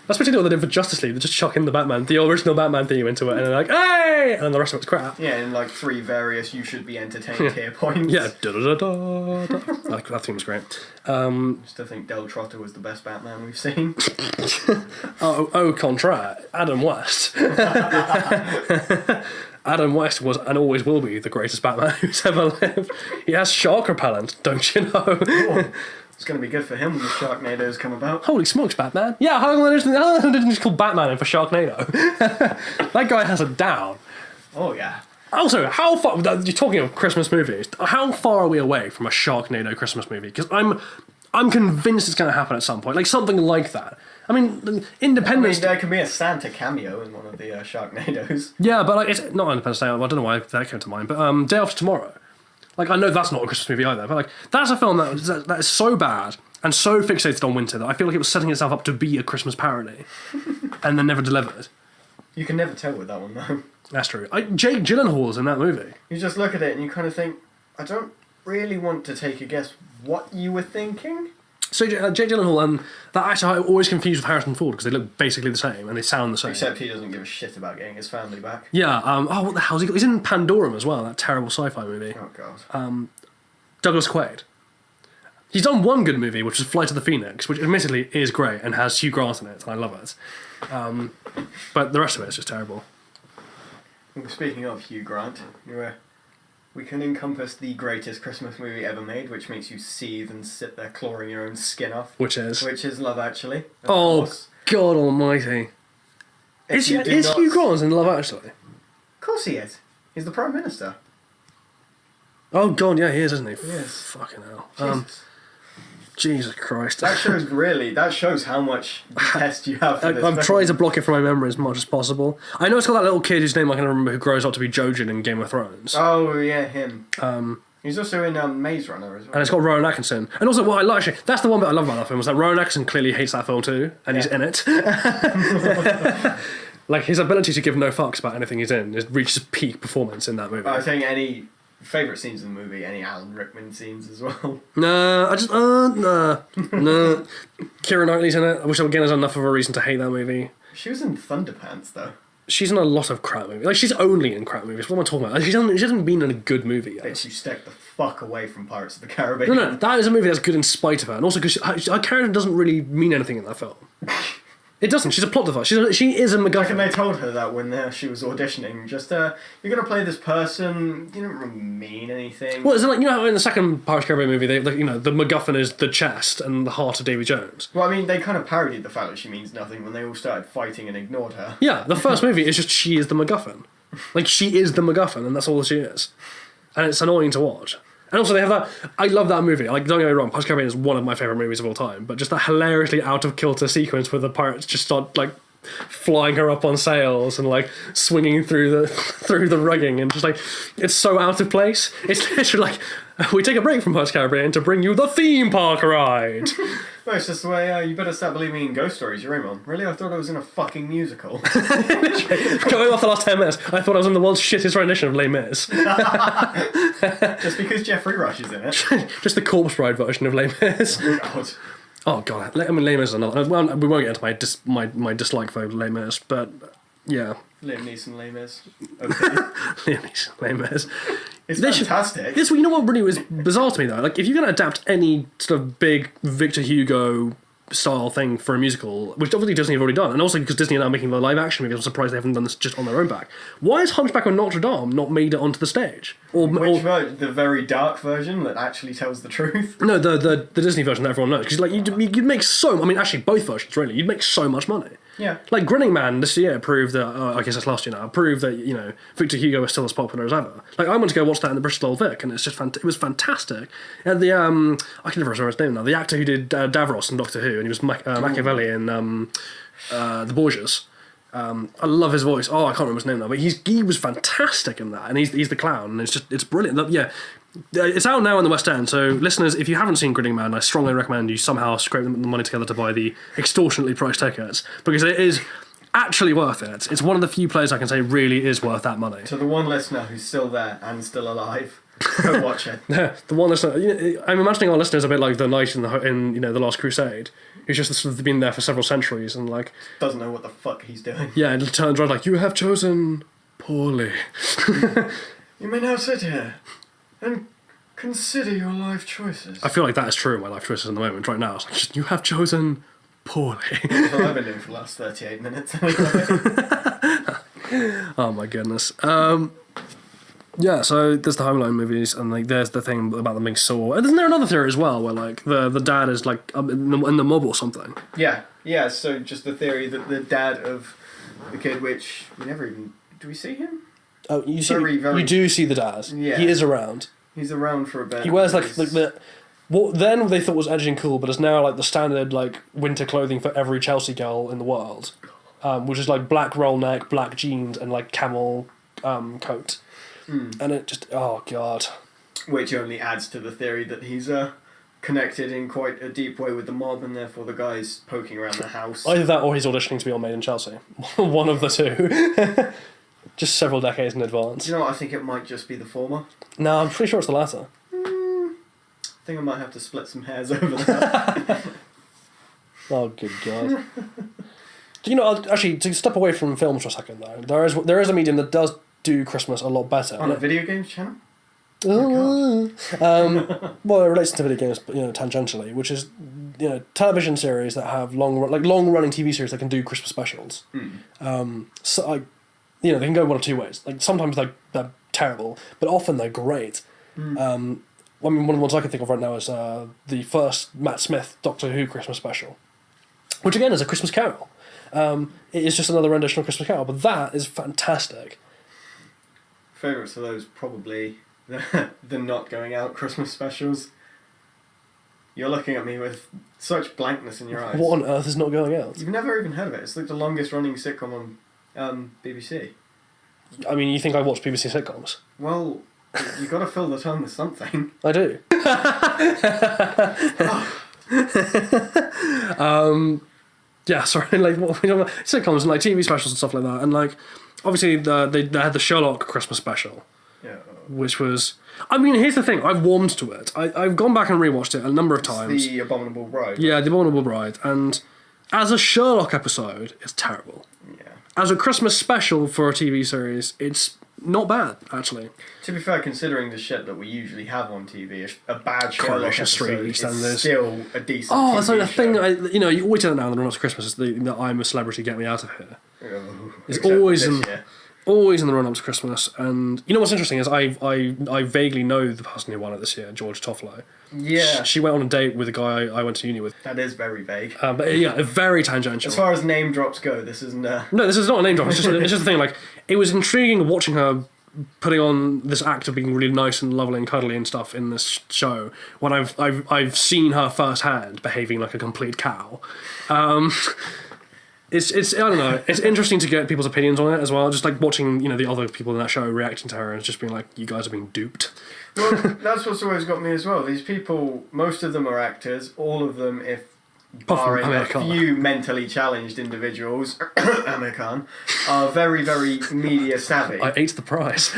That's particularly what they did for Justice League. They just chuck in the original Batman theme into it, and they're like, hey! And then the rest of it's crap. Yeah, and like 3 various you should be entertained here points. Yeah, da-da-da-da-da. That theme was great. Still think Del Trotter was the best Batman we've seen. Au contraire, Adam West. Adam West was and always will be the greatest Batman who's ever lived. He has shark repellent, don't you know? Oh, it's going to be good for him when the Sharknadoes come about. Holy smokes, Batman. Yeah, how long did they just call Batman in for Sharknado? That guy has it down. Oh, yeah. Also, how far... You're talking of Christmas movies. How far are we away from a Sharknado Christmas movie? Because I'm convinced it's going to happen at some point. Like, something like that. I mean, Independence... there could be a Santa cameo in one of the Sharknadoes. Yeah, but like, it's not Independence Day. I don't know why that came to mind. But Day After Tomorrow. Like, I know that's not a Christmas movie either. But like, that's a film that is so bad and so fixated on winter that I feel like it was setting itself up to be a Christmas parody. And then never delivered. You can never tell with that one, though. That's true. Jake Gyllenhaal's in that movie. You just look at it and you kind of think, I don't really want to take a guess what you were thinking. So Jake Gyllenhaal and that actor I always confused with Harrison Ford because they look basically the same and they sound the same. Except he doesn't give a shit about getting his family back. Yeah. What the hell is he got? He's in Pandorum as well, that terrible sci-fi movie. Oh, God. Douglas Quaid. He's done one good movie, which is Flight of the Phoenix, which admittedly is great and has Hugh Grant in it, and I love it. But the rest of it is just terrible. Well, speaking of Hugh Grant, we can encompass the greatest Christmas movie ever made, which makes you seethe and sit there clawing your own skin off. Which is? Love Actually. Of Oh, course. God almighty. Is Hugh Grant in Love Actually? Of course he is. He's the Prime Minister. Oh, God, yeah, he is, isn't he? Yes. Fucking hell. Jesus. Jesus Christ. That shows how much detest you have for this I'm film. trying to block it from my memory as much as possible. I know it's got that little kid whose name I can remember who grows up to be Jojen in Game of Thrones. Oh, yeah, him. He's also in Maze Runner as well. And it's got Rowan Atkinson. And also, what I like, actually, that's the one bit I love about that film, was that Rowan Atkinson clearly hates that film too, and he's in it. Like, his ability to give no fucks about anything he's in reaches peak performance in that movie. I think any favourite scenes in the movie, any Alan Rickman scenes as well. No. Keira Knightley's in it, which again is enough of a reason to hate that movie. She was in Thunderpants, though. She's in a lot of crap movies. Like, she's only in crap movies. What am I talking about? Like, she hasn't been in a good movie yet. Bitch, you step the fuck away from Pirates of the Caribbean. No, that is a movie that's good in spite of her. And also because her character doesn't really mean anything in that film. It doesn't. She's a plot device. She is a MacGuffin. And they told her that when she was auditioning, just, you're going to play this person, you don't really mean anything. Well, is it like, you know how in the second Pirates of the Caribbean movie, the MacGuffin is the chest and the heart of Davy Jones? Well, I mean, they kind of parodied the fact that she means nothing when they all started fighting and ignored her. Yeah, the first movie is just she is the MacGuffin. Like, she is the MacGuffin, and that's all she is. And it's annoying to watch. And also they have that, I love that movie, like, don't get me wrong, Pirates of the Caribbean is one of my favourite movies of all time, but just that hilariously out of kilter sequence where the pirates just start, like, flying her up on sails and, like, swinging through the rugging, and just, like, it's so out of place. It's literally like, we take a break from Pirates of the Caribbean to bring you the theme park ride. No, it's just the way, you better start believing in ghost stories, you're right, Mum. Really? I thought I was in a fucking musical. Going off the last 10 minutes, I thought I was in the world's shittest rendition of Les Mis. Just because Jeffrey Rush is in it. Just the corpse bride version of Les Mis. God. Oh god, I mean Les Mis is another. Well, we won't get into my dislike for Les Mis, but yeah. Liam Neeson Les Mis. Okay. Liam Neeson Les Mis. It's fantastic. You know what really was bizarre to me though? Like, if you're going to adapt any sort of big Victor Hugo style thing for a musical, which obviously Disney have already done, and also because Disney are now making the live action movie, I'm surprised they haven't done this just on their own back. Why is Hunchback of Notre Dame not made it onto the stage? Which version? The very dark version that actually tells the truth? No, the Disney version that everyone knows. Because like you'd make I mean, actually both versions really. You'd make so much money. Yeah. Like Grinning Man this year proved that. I guess that's last year now. Proved that Victor Hugo is still as popular as ever. Like I went to go watch that in the Bristol Old Vic, and it's just it was fantastic. And the I can never remember his name now. The actor who did Davros in Doctor Who, and he was Machiavelli in The Borgias. I love his voice. Oh, I can't remember his name now, but he was fantastic in that, and he's the clown, and it's brilliant. Yeah, it's out now in the West End. So, listeners, if you haven't seen Grinning Man, I strongly recommend you somehow scrape the money together to buy the extortionately priced tickets, because it is actually worth it. It's one of the few plays I can say really is worth that money. To the one listener who's still there and still alive, go watch it. The one listener, I'm imagining our listeners a bit like the knight in the Last Crusade, who's just sort of been there for several centuries and like doesn't know what the fuck he's doing. Yeah, and turns around like, you have chosen poorly. You may now sit here and consider your life choices. I feel like that is true in my life choices in the moment right now. It's like, you have chosen poorly. That's what I've been doing for the last 38 minutes anyway. Oh my goodness. Yeah, so there's the Home Alone movies, and like there's the thing about them being sore. And isn't there another theory as well, where like the dad is like in the mob or something? Yeah. So just the theory that the dad of the kid, which we never even do we see him? Oh, you do see the dad. Yeah, he is around. He's around for a bit. He wears like the what then they thought was edgy and cool, but is now like the standard like winter clothing for every Chelsea girl in the world, which is like black roll neck, black jeans, and like camel coat. And it just, oh god. Which only adds to the theory that he's connected in quite a deep way with the mob, and therefore the guy's poking around the house. Either that or he's auditioning to be on Made in Chelsea. One of the two. Just several decades in advance. Do you know what? I think it might just be the former. No, I'm pretty sure it's the latter. I think I might have to split some hairs over that. Oh, good god. Actually, to step away from films for a second, though, there is a medium that does do Christmas a lot better. On a video games channel? Well, it relates to video games, but tangentially, which is television series that have long running TV series that can do Christmas specials. So they can go one of two ways. Like sometimes they're terrible, but often they're great. I mean, one of the ones I can think of right now is the first Matt Smith Doctor Who Christmas special, which again is a Christmas Carol. It is just another rendition of Christmas Carol, but that is fantastic. Favourites of those probably the not going out Christmas specials. You're looking at me with such blankness in your eyes. What on earth is not going out? You've never even heard of it. It's like the longest running sitcom on BBC. I mean, you think I watch BBC sitcoms? Well, you got to fill the time with something. I do. Yeah, sorry. Like sitcoms and like TV specials and stuff like that, and like obviously they had the Sherlock Christmas special, which was. I mean, here's the thing. I've warmed to it. I've gone back and rewatched it a number of times. The Abominable Bride. Yeah, The Abominable Bride, and as a Sherlock episode, it's terrible. Yeah. As a Christmas special for a TV series, it's not bad, actually. To be fair, considering the shit that we usually have on TV, a bad Sherlock episode is still a decent TV it's like the show. thing, you always tell it now in the run-up to Christmas, is the I'm a Celebrity, Get Me Out of Here. It's always in the run-up to Christmas, and you know what's interesting is I vaguely know the person who won it this year, George Toffolo. Yeah. She went on a date with a guy I went to uni with. That is very vague. But yeah, very tangential. As far as name drops go, this isn't... No, this is not a name drop. It's just the thing. Like, it was intriguing watching her putting on this act of being really nice and lovely and cuddly and stuff in this show when I've seen her firsthand behaving like a complete cow. It's I don't know. It's interesting to get people's opinions on it as well. Just like watching the other people in that show reacting to her and just being like, you guys are being duped. Well, that's what's always got me as well. These people, most of them are actors. All of them, if barring a few mentally challenged individuals, Amir Khan, are very, very media savvy. I ate the prize.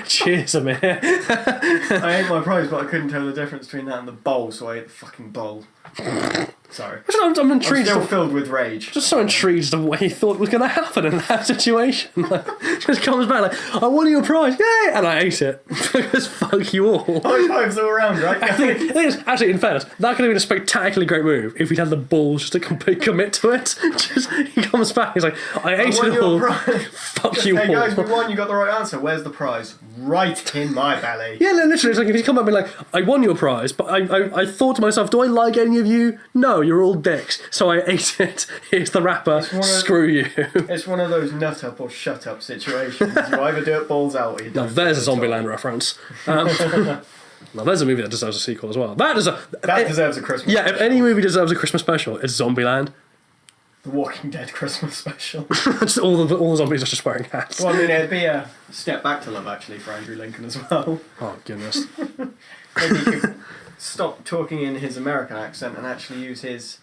Cheers, Amir. I ate my prize, but I couldn't tell the difference between that and the bowl, so I ate the fucking bowl. Sorry. I'm intrigued. I'm still filled with rage. Just so intrigued of what he thought was going to happen in that situation. Like, just comes back like, I won you a prize, yay! And I ate it. Because fuck you all. High fives all around, right? I think actually, in fairness, that could have been a spectacularly great move if we'd had the balls just to commit to it. Just he comes back, he's like, I ate it all. Fuck you all. Hey guys, we won. You got the right answer. Where's the prize? Right in my belly. Yeah, literally, it's like if you come up and be like, I won you a prize, but I thought to myself, do I like any of you? No, you're all dicks. So I ate it. Here's the wrapper. Screw you. It's one of those nut up or shut up situations. You either do it balls out or you don't. Now there's a Zombieland reference. Now there's a movie that deserves a sequel as well. That deserves a Christmas special. If any movie deserves a Christmas special, it's Zombieland. The Walking Dead Christmas special. Just all the zombies are just wearing hats. Well, I mean, it'd be a step back to love, actually, for Andrew Lincoln as well. Oh, goodness. Maybe he could stop talking in his American accent and actually use his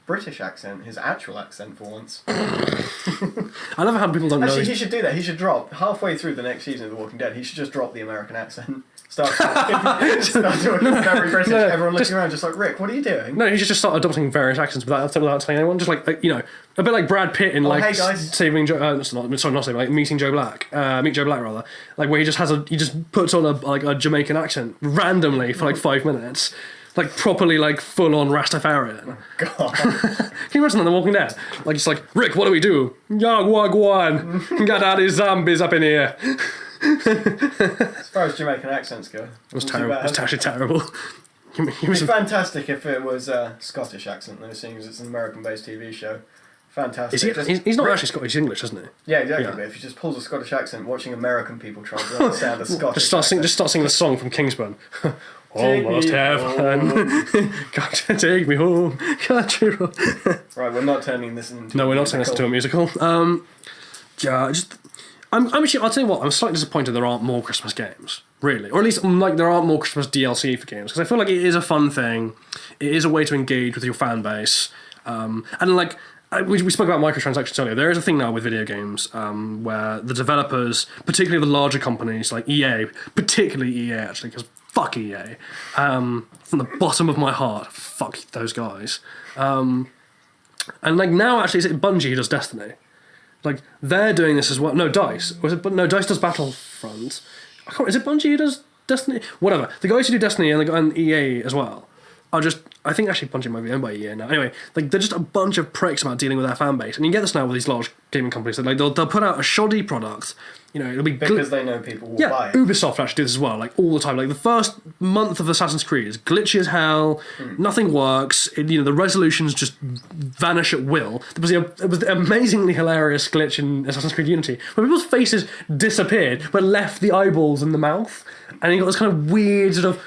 British accent, his actual accent for once. I love how people don't know. Actually, he should do that. He should drop, halfway through the next season of The Walking Dead, he should just drop the American accent. Start talking very British. Everyone looking around just like, Rick, what are you doing? No, he should just start adopting various accents without telling anyone. Just like a bit like Brad Pitt in hey guys. Saving Joe. Not saving. Like Meeting Joe Black. Meet Joe Black rather. Like where he just puts on a Jamaican accent randomly for like 5 minutes. Like properly like full on Rastafarian. God. Can you imagine that in The Walking Dead? Like it's like, Rick, what do we do? Yagwagwan. Got all these zombies up in here. As far as Jamaican accents go, it was terrible. It was actually terrible. It's fantastic if it was a Scottish accent, though, seeing as it's an American-based TV show. Fantastic. He's not actually Scottish, he's English, isn't he? Yeah, exactly. Yeah. But if he just pulls a Scottish accent, watching American people try to understand a Scottish just start singing the song from Kingsman. Almost heaven. Got to take me home. Country road. Right, we're not turning this into. No, we're not turning this into a musical. Yeah, I'm actually. I'll tell you what. I'm slightly disappointed there aren't more Christmas games, really, or at least like there aren't more Christmas DLC for games because I feel like it is a fun thing. It is a way to engage with your fan base, and like. We spoke about microtransactions earlier. There is a thing now with video games where the developers, particularly the larger companies like EA, particularly EA actually, because fuck EA, from the bottom of my heart, fuck those guys. And like now actually, is it Bungie who does Destiny? Like they're doing this as well. No, DICE. No, DICE does Battlefront. Is it Bungie who does Destiny, whatever. The guys who do Destiny and EA as well are just, I think actually Bungie might be owned by EA now. Anyway, like they're just a bunch of pricks about dealing with their fan base, and you get this now with these large gaming companies. That like they'll put out a shoddy product, you know, it'll be because they know people will buy it. Ubisoft actually do this as well, like all the time. Like the first month of Assassin's Creed is glitchy as hell, nothing works. You know, the resolutions just vanish at will. It was the amazingly hilarious glitch in Assassin's Creed Unity where people's faces disappeared but left the eyeballs in the mouth, and you got this kind of weird sort of.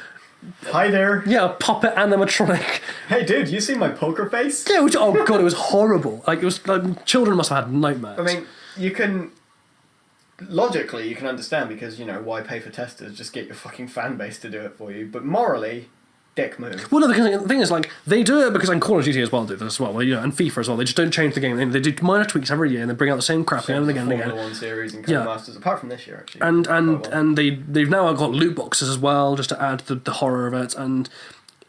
Hi there. Yeah, puppet animatronic. Hey dude, you see my poker face? Yeah, which, oh god, it was horrible. Like, it was like, children must have had nightmares. I mean, you can logically you can understand because, you know, why pay for testers? Just get your fucking fan base to do it for you. But morally, dick move. Well, no, the thing is, like, they do it because, and Call of Duty as well do this as well, you know, and FIFA as well. They just don't change the game. They do minor tweaks every year, and they bring out the same crap again and again and again. Formula 1 series and Masters, apart from this year, actually. And they've now got loot boxes as well, just to add the horror of it. And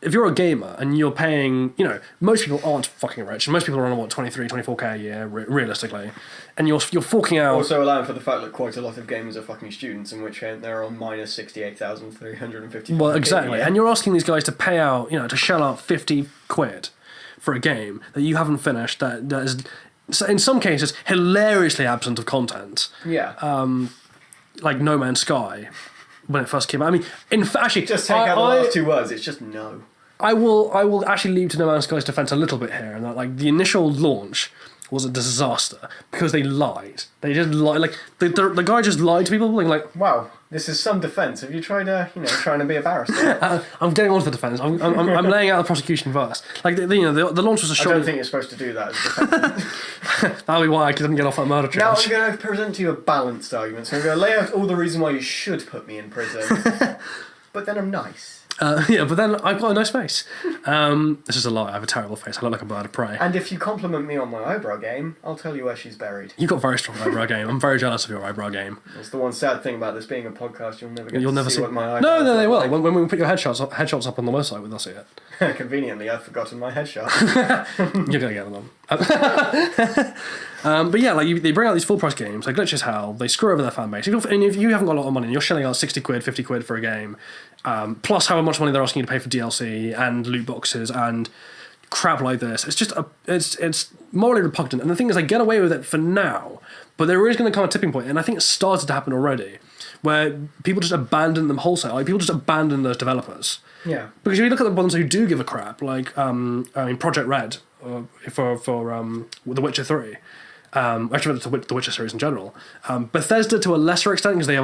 if you're a gamer and you're paying, you know, most people aren't fucking rich, and most people are on, what, 23, 24k a year, realistically, and you're forking out... Also allowing for the fact that quite a lot of gamers are fucking students, in which they're on minus 68,350. Well, exactly, and you're asking these guys to pay out, you know, to shell out 50 quid for a game that you haven't finished, that is, in some cases, hilariously absent of content. Yeah. Like No Man's Sky, when it first came out. I mean, in fact, actually... Just take out the last two words, it's just no. I will actually leave to No Man's Sky's defense a little bit here, and that, like, the initial launch was a disaster because they lied. They just lied. Like, the guy just lied to people, like... Wow, this is some defense. Have you tried, trying to be a barrister? I'm getting on to the defense. I'm laying out the prosecution first. Like, the launch was a short... I don't think you're supposed to do that as a defense. That'll be why I couldn't get off that murder charge. Now I'm going to present to you a balanced argument. So I'm going to lay out all the reason why you should put me in prison. But then I'm nice. Yeah, but then I've got a nice face. This is a lie. I have a terrible face. I look like a bird of prey. And if you compliment me on my eyebrow game, I'll tell you where she's buried. You've got very strong eyebrow game. I'm very jealous of your eyebrow game. That's the one sad thing about this being a podcast. You'll never get to see what my eyebrows No, they will. like. When we put your headshots up on the website, they'll see it. Conveniently, I've forgotten my headshot. You're going to get them on. But yeah, like they bring out these full price games, they glitch as hell, they screw over their fan base. And if you haven't got a lot of money and you're shelling out 60 quid, 50 quid for a game, plus however much money they're asking you to pay for DLC and loot boxes and crap like this, it's just it's morally repugnant. And the thing is, they get away with it for now, but there is going to come a tipping point, and I think it's started to happen already, where people just abandon them wholesale. Like, people just abandon those developers. Yeah. Because if you look at the ones who do give a crap, like Project Red for The Witcher 3. Actually, the Witcher series in general. Bethesda to a lesser extent, because they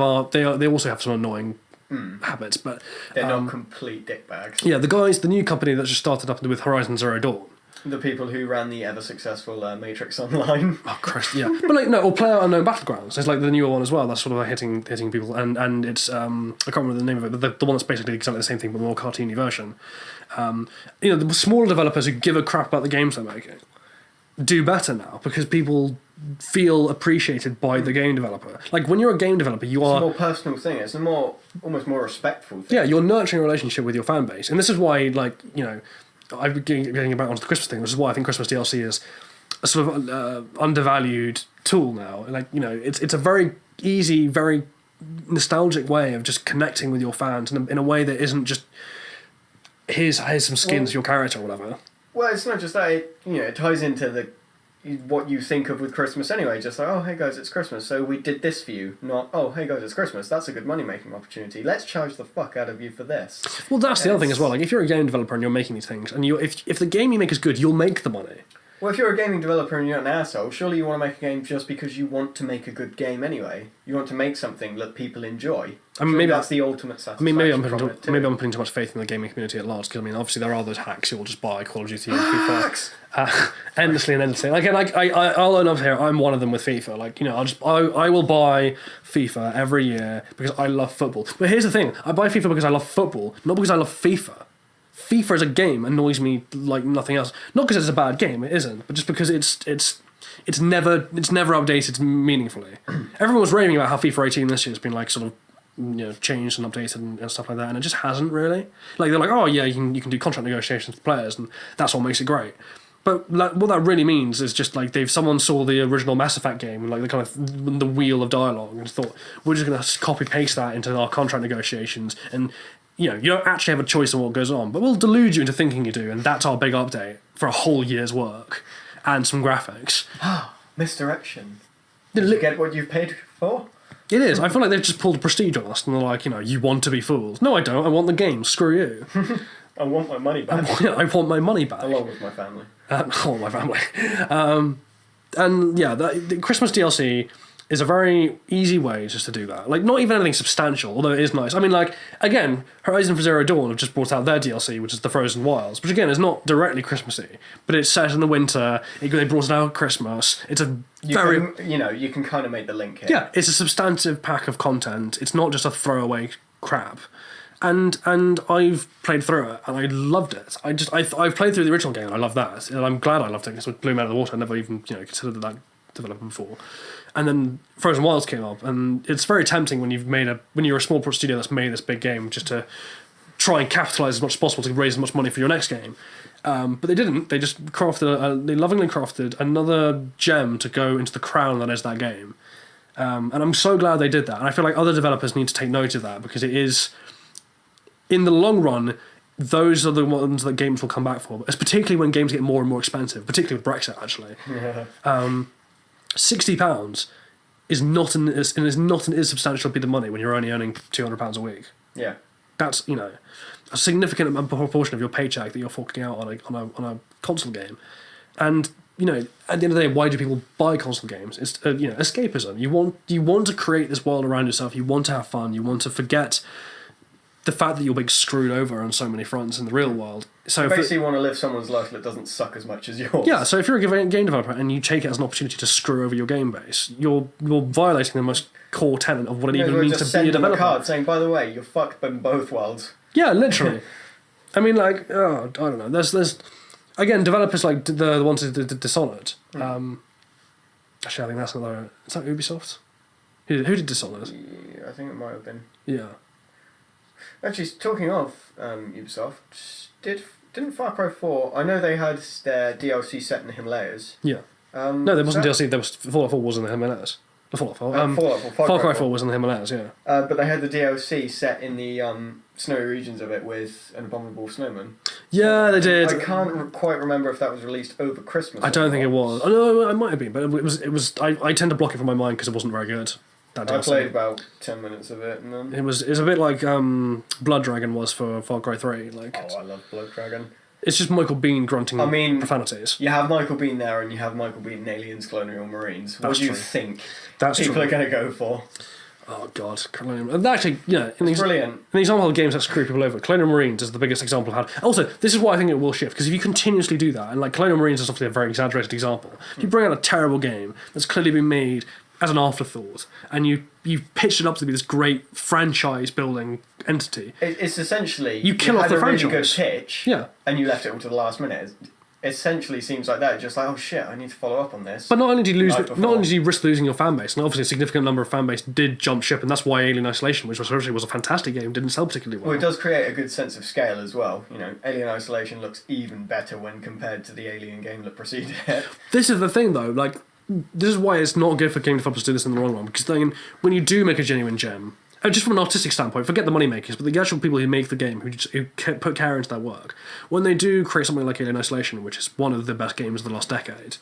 also have some annoying habits, but they're not complete dickbags. Yeah, the new company that just started up with Horizon Zero Dawn. The people who ran the ever successful Matrix Online. Oh Christ, yeah. But like, no, or PlayerUnknown Battlegrounds. It's like the newer one as well. That's sort of like hitting people, and it's I can't remember the name of it, but the one that's basically exactly the same thing but more cartoony version. The smaller developers who give a crap about the games they're making do better now because people feel appreciated by the game developer. Like, when you're a game developer, you are... It's a more personal thing. It's almost more respectful thing. Yeah, you're nurturing a relationship with your fan base. And this is why, like, you know, I'm getting back onto the Christmas thing, which is why I think Christmas DLC is a sort of undervalued tool now. Like, you know, it's a very easy, very nostalgic way of just connecting with your fans in a way that isn't just, here's some skins, your character or whatever. Well, it's not just that. It ties into what you think of with Christmas anyway. Just like, oh, hey guys, it's Christmas, so we did this for you. Not, oh, hey guys, it's Christmas. That's a good money-making opportunity. Let's charge the fuck out of you for this. Well, that's the other thing as well. Like, if you're a game developer and you're making these things, and if the game you make is good, you'll make the money. Well, if you're a gaming developer and you're an asshole, surely you want to make a game just because you want to make a good game anyway. You want to make something that people enjoy. I mean, maybe that's the ultimate satisfaction. I mean, maybe I'm putting too much faith in the gaming community at large, because I mean, obviously there are those hacks who will just buy Call of Duty and FIFA endlessly and endlessly. Like, and I'll own up here, I'm one of them with FIFA. Like, you know, I will buy FIFA every year because I love football. But here's the thing: I buy FIFA because I love football, not because I love FIFA. FIFA as a game annoys me like nothing else. Not because it's a bad game, it isn't, but just because it's never updated meaningfully. Everyone was raving about how FIFA 18 this year has been like sort of, you know, changed and updated and stuff like that, and it just hasn't really. Like, they're like, oh yeah, you can do contract negotiations with players, and that's what makes it great. But like, what that really means is just like someone saw the original Mass Effect game and like the kind of the wheel of dialogue and thought we're just going to copy paste that into our contract negotiations, and you don't actually have a choice on what goes on, but we'll delude you into thinking you do, and that's our big update for a whole year's work and some graphics. Misdirection. Did you get what you paid for? It is. I feel like they've just pulled prestige on us and they're like, you want to be fools. No, I don't. I want the game. Screw you. I want my money back. I want my money back. Along with my family. Along with my family. And yeah, the Christmas DLC is a very easy way just to do that. Like, not even anything substantial, although it is nice. I mean, like, again, Horizon Zero Dawn have just brought out their DLC, which is the Frozen Wilds, which again is not directly Christmassy, but it's set in the winter. They brought it out at Christmas. It's a you can kind of make the link here. Yeah, it's a substantive pack of content. It's not just a throwaway crap. And I've played through it and I loved it. I've played through the original game and I love that. And I'm glad I loved it because it blew me out of the water. I never even considered that development before. And then Frozen Wilds came up, and it's very tempting when you're a small studio that's made this big game just to try and capitalise as much as possible to raise as much money for your next game. But they didn't. They just they lovingly crafted another gem to go into the crown that is that game. And I'm so glad they did that. And I feel like other developers need to take note of that, because it is, in the long run, those are the ones that games will come back for. It's particularly when games get more and more expensive, particularly with Brexit, actually. Yeah. £60 is not an insubstantial bit of money when you're only earning £200 a week. Yeah. That's a significant proportion of your paycheck that you're forking out on a console game. And at the end of the day, why do people buy console games? It's escapism. You want to create this world around yourself. You want to have fun. You want to forget the fact that you're being screwed over on so many fronts in the real world. So you basically want to live someone's life that doesn't suck as much as yours. Yeah, so if you're a game developer and you take it as an opportunity to screw over your game base, you're violating the most core tenet of what it even means to be a developer. A card saying, by the way, you're fucked in both worlds. Yeah, literally. I mean, like, I don't know. There's again, developers like the ones who did Dishonored. Actually, I think that's another. Is that Ubisoft? Who did Dishonored? Yeah, I think it might have been. Yeah. Actually, talking of Ubisoft, didn't Far Cry 4... I know they had their DLC set in the Himalayas. Yeah. No, there wasn't DLC. There was Fallout 4 was in the Himalayas. Fallout 4. Far Cry 4 was in the Himalayas, yeah. But they had the DLC set in the snowy regions of it with an abominable snowman. Yeah, they did. I can't quite remember if that was released over Christmas. I don't think it was. Oh, no, it might have been, but it was. I tend to block it from my mind because it wasn't very good. I played about 10 minutes of it, and then it was a bit like Blood Dragon was for Far Cry 3. Like, I love Blood Dragon. It's just Michael Biehn grunting profanities. You have Michael Biehn there, and you have Michael Biehn in Aliens, Colonial Marines. What do you think people are going to go for? Oh God, Colonial. Actually, it's brilliant. In the example of games that screw people over, Colonial Marines is the biggest example I've had. Also, this is why I think it will shift, because if you continuously do that, and like Colonial Marines is obviously a very exaggerated example, if you bring out a terrible game that's clearly been made as an afterthought, and you've pitched it up to be this great franchise-building entity. It's essentially you kill off the franchise. Really good pitch, yeah, and you left it all to the last minute. It essentially seems like that. Just like, oh shit, I need to follow up on this. But not only do you risk losing your fan base, and obviously a significant number of fan base did jump ship, and that's why Alien Isolation, which was a fantastic game, didn't sell particularly well. Well, it does create a good sense of scale as well. Alien Isolation looks even better when compared to the Alien game that preceded it. This is the thing, though. Like, this is why it's not good for game developers to do this in the long run, because then when you do make a genuine gem, and just from an artistic standpoint, forget the money makers, but the actual people who make the game, who put care into their work, when they do create something like Alien Isolation, which is one of the best games of the last decade,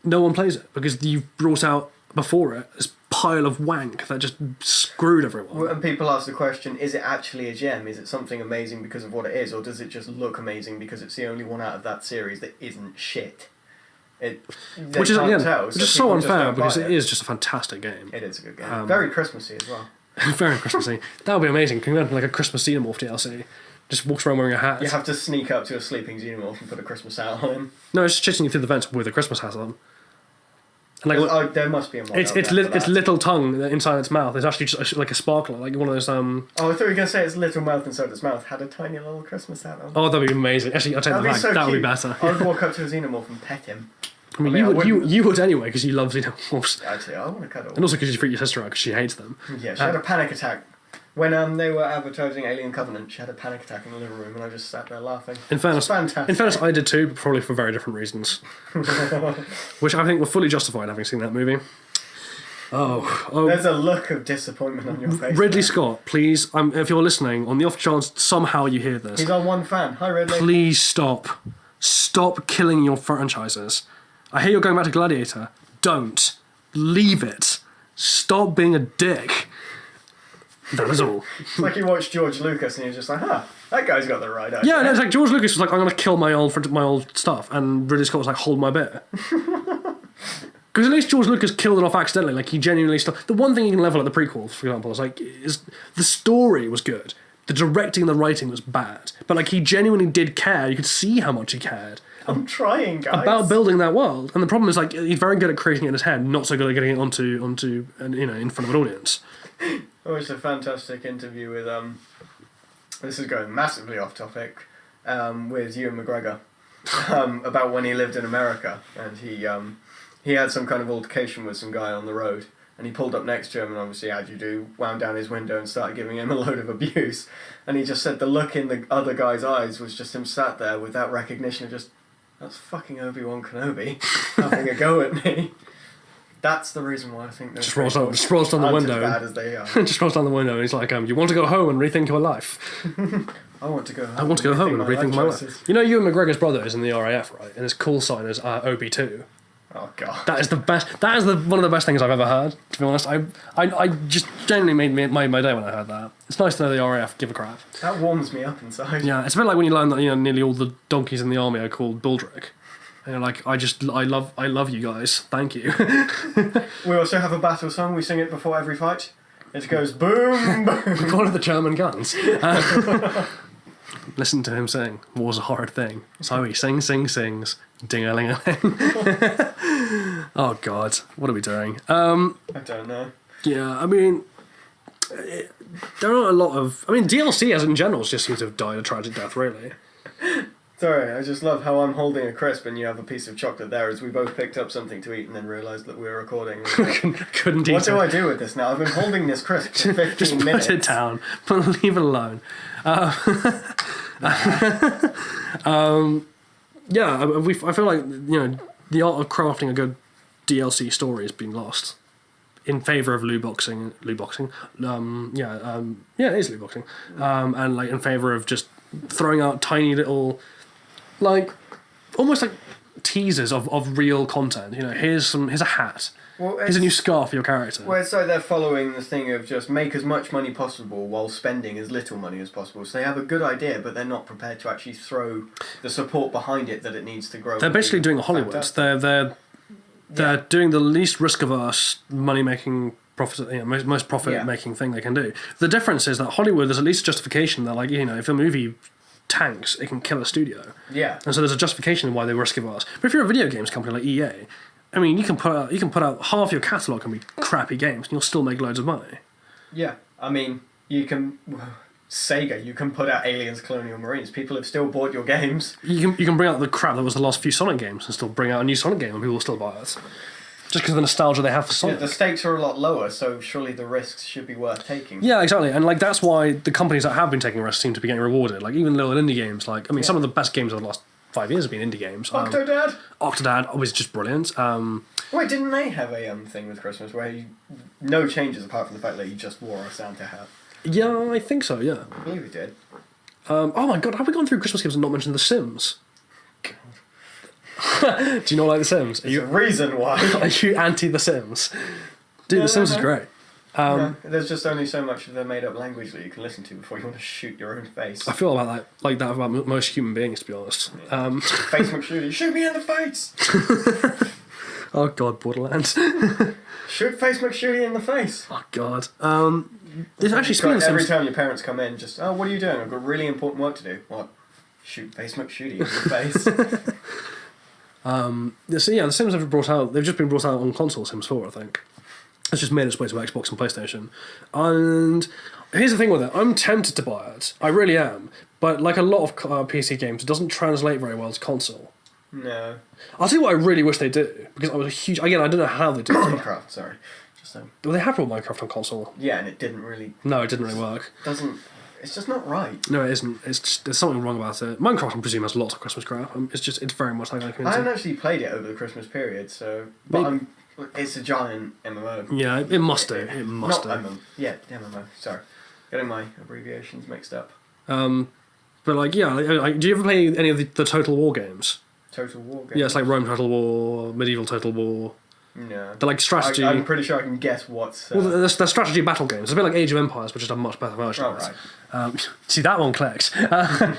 no one plays it, because you've brought out before it this pile of wank that just screwed everyone. Well, and people ask the question, is it actually a gem? Is it something amazing because of what it is, or does it just look amazing because it's the only one out of that series that isn't shit? Which is so unfair, because it is just a fantastic game. It is a good game. Very Christmassy as well. Very Christmassy. That would be amazing. Can you imagine like a Christmas Xenomorph DLC? Just walks around wearing a hat. You have to sneak up to a sleeping Xenomorph and put a Christmas hat on him. No, it's just chasing you through the vents with a Christmas hat on. And like, there must be a mod. Its little tongue inside its mouth is actually just like a sparkler, like one of those. Oh, I thought you were going to say its little mouth inside its mouth had a tiny little Christmas hat on. Oh, that'd be amazing. Actually, I'll take that back. So that would be better. I would walk up to a Xenomorph and pet him. I mean, you would anyway, because you love Xenomorphs. Actually, I want to cuddle. And also because you freak your sister out because she hates them. Yeah, she had a panic attack When they were advertising Alien Covenant, she had a panic attack in the living room, and I just sat there laughing. In fairness, I did too, but probably for very different reasons, which I think were fully justified having seen that movie. Oh. There's a look of disappointment on your face. Ridley Scott, please, if you're listening, on the off chance somehow you hear this, he's our one fan. Hi, Ridley. Please stop killing your franchises. I hear you're going back to Gladiator. Don't. Leave it. Stop being a dick. That is all. It's like you watched George Lucas and you're just like, that guy's got the right idea. Yeah, no, it's like George Lucas was like, I'm going to kill my old stuff, and Ridley Scott was like, hold my beer. Because at least George Lucas killed it off accidentally. Like, he genuinely the one thing you can level at the prequels, for example, is the story was good. The directing and the writing was bad. But, like, he genuinely did care. You could see how much he cared. I'm trying, guys. About building that world. And the problem is, like, he's very good at creating it in his head, not so good at getting it onto in front of an audience. I watched a fantastic interview with, this is going massively off topic, with Ewan McGregor, about when he lived in America. And he had some kind of altercation with some guy on the road. And he pulled up next to him and obviously, as you do, wound down his window and started giving him a load of abuse. And he just said the look in the other guy's eyes was just him sat there with that recognition of just, that's fucking Obi-Wan Kenobi having a go at me. That's the reason why I think they're just rolls down the window. As bad as they are. Just rolls down the window and he's like, you want to go home and rethink your life? I want to go home. I want to go home and rethink my life. You know, Ewan McGregor's brother is in the RAF, right? And his call sign is OB2. Oh god. That is the best. That is one of the best things I've ever heard. To be honest, I just genuinely made my day when I heard that. It's nice to know the RAF give a crap. That warms me up inside. Yeah, it's a bit like when you learn that nearly all the donkeys in the army are called Baldric. And you're like, I love you guys. Thank you. We also have a battle song. We sing it before every fight. It goes boom boom. One of the German guns. Listen to him sing. War's a horrid thing. So he sings. Ding-a-ling-a-ling. Oh God, what are we doing? I don't know. Yeah, I mean, there are a lot of. I mean, DLC as in general just seems to have died a tragic death, really. Sorry, I just love how I'm holding a crisp and you have a piece of chocolate there as we both picked up something to eat and then realised that we were recording. Couldn't eat it. What do I do with this now? I've been holding this crisp for 15 just minutes. Put it down. Leave it alone. Yeah, I feel like the art of crafting a good DLC story has been lost in favour of loot boxing. It is loot boxing, and like in favour of just throwing out tiny little, like almost like teasers of real content. Here's a hat. Well, here's a new scarf for your character. Well, it's like they're following the thing of just make as much money possible while spending as little money as possible. So they have a good idea, but they're not prepared to actually throw the support behind it that it needs to grow. They're basically doing a Hollywood. They're doing the least risk-averse money-making, most profit-making thing they can do. The difference is that Hollywood, there's at least a justification that, like, if a movie tanks, it can kill a studio. Yeah. And so there's a justification why they risk-averse. But if you're a video games company like EA, I mean, you can put out half your catalogue can be crappy games, and you'll still make loads of money. Yeah, I mean, you can Sega. You can put out Aliens: Colonial Marines. People have still bought your games. You can bring out the crap that was the last few Sonic games, and still bring out a new Sonic game, and people will still buy it. Just because of the nostalgia they have for Sonic. Yeah, the stakes are a lot lower, so surely the risks should be worth taking. Yeah, exactly, and like that's why the companies that have been taking risks seem to be getting rewarded. Like even little indie games, some of the best games of the last 5 years have been indie games. Octodad was just brilliant. Wait, didn't they have a thing with Christmas where no changes apart from the fact that you just wore a Santa hat? Yeah, I think so. Yeah, I believe we did. Oh my god, have we gone through Christmas games and not mentioned The Sims? Do you not like The Sims? There's a reason why. Are you anti The Sims? Dude, The Sims is great. There's just only so much of the made-up language that you can listen to before you want to shoot your own face. I feel about most human beings, to be honest. Face McShooty, shoot me in the face! Oh god, Borderlands. Shoot Face McShooty in the face! Oh god. There's actually every time your parents come in, just, oh, what are you doing? I've got really important work to do. What? Shoot Face McShooty in the face. So yeah, The Sims they've just been brought out on console, Sims 4, I think. It's just made its way to Xbox and PlayStation. And here's the thing with it. I'm tempted to buy it. I really am. But like a lot of PC games, it doesn't translate very well to console. No. I'll tell you what I really wish they do. Because I was a huge... Again, I don't know how they do it. Crap, sorry. So Well, they have brought Minecraft on console. yeah, and it didn't really. No, it didn't really work. It's just not right. No, it isn't. It's just, there's something wrong about it. Minecraft, I presume, has lots of Christmas crap. It's very much like that I community. haven't actually played it over the Christmas period, so it's a giant MMO. Yeah, it must do. It must do. Not MMO. Yeah, MMO. Sorry, getting my abbreviations mixed up. But like, yeah, do you ever play any of the Total War games? Total War games. Yeah, it's like Rome Total War, Medieval Total War. No. They're like strategy. I'm pretty sure I can guess what's. Well, they're strategy battle games. It's a bit like Age of Empires, but just a much better version of it. Right. See, that one clicks.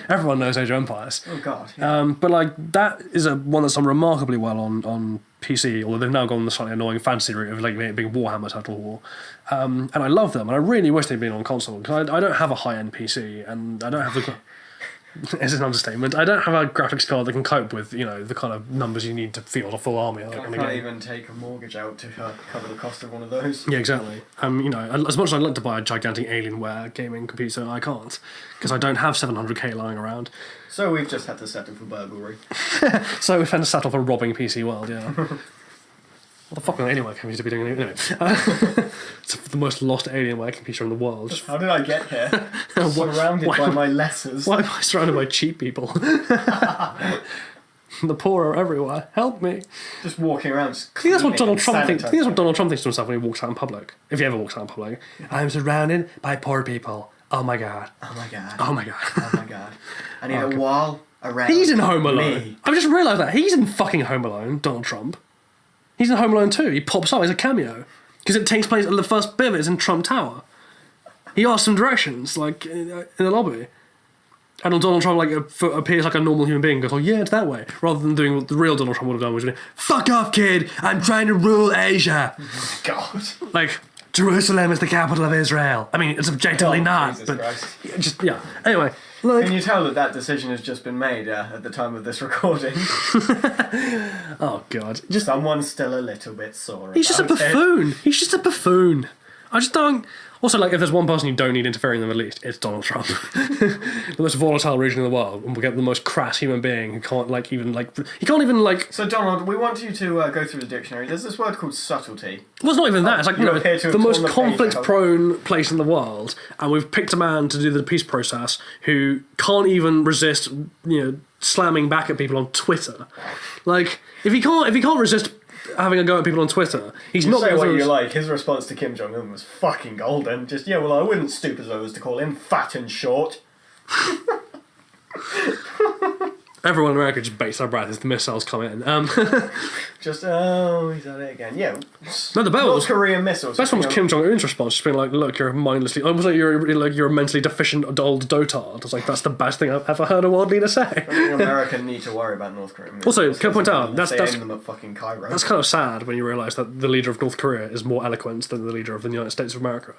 Everyone knows Age of Empires. Oh God. Yeah. But like that is one that's done remarkably well on PC. Although they've now gone the slightly annoying fantasy route of like it being Warhammer Total War. And I love them, and I really wish they'd been on console because I don't have a high-end PC, and I don't have the. It's an understatement. I don't have a graphics card that can cope with, the kind of numbers you need to field a full army. I can't even take a mortgage out to cover the cost of one of those. Yeah, exactly. As much as I'd like to buy a gigantic Alienware gaming computer, I can't because I don't have 700k lying around. So we've just had to settle for burglary. So we've had to settle for robbing PC World, yeah. What the fuck an Alienware computer be doing anyway? It's the most lost Alienware computer in the world. How did I get here? Surrounded by my lessers. Why am I surrounded by cheap people? The poor are everywhere. Help me. Just walking around. I think that's what Donald Trump thinks. I think that's what Donald Trump thinks to himself when he walks out in public. If he ever walks out in public, I'm surrounded by poor people. Oh my god. Oh my god. Oh my god. Oh my god. I need a wall around. He's in Home Alone. Me. I've just realised that he's in fucking Home Alone. Donald Trump. He's in Home Alone too. He pops up as a cameo because it takes place. The first bit of it is in Trump Tower. He asks some directions, like in the lobby, and Donald Trump appears like a normal human being. Goes, "Oh yeah, it's that way," rather than doing what the real Donald Trump would have done, which would be, "Fuck off, kid! I'm trying to rule Asia." God. Like Jerusalem is the capital of Israel. I mean, it's objectively not, Jesus but Christ. yeah. Anyway, like, can you tell that decision has just been made at the time of this recording? oh god, Someone's still a little bit sore. He's just a buffoon. He's just a buffoon. I just don't. Also, like, if there's one person you don't need interfering in the Middle East, it's Donald Trump. The most volatile region in the world, and we'll get the most crass human being who can't, he can't even. So, Donald, we want you to go through the dictionary. There's this word called subtlety. Well, it's not even that. It's like, the most conflict-prone place in the world, and we've picked a man to do the peace process who can't even resist, slamming back at people on Twitter. Like, if he can't resist having a go at people on Twitter, he's not say what you like. His response to Kim Jong-un was fucking golden. Just, I wouldn't stoop as low as to call him fat and short. Everyone in America just baits their breath as the missiles come in. Just, he's at it again. Yeah. No, the North Korean missiles. Best one was Kim Jong-un's response, just being like, "Look, you're mindlessly, almost like you're a mentally deficient old dotard." It's like, that's the best thing I've ever heard a world leader say. I think America need to worry about North Korean missiles. Also, can I point out that's them at fucking Cairo. That's kind of sad when you realise that the leader of North Korea is more eloquent than the leader of the United States of America.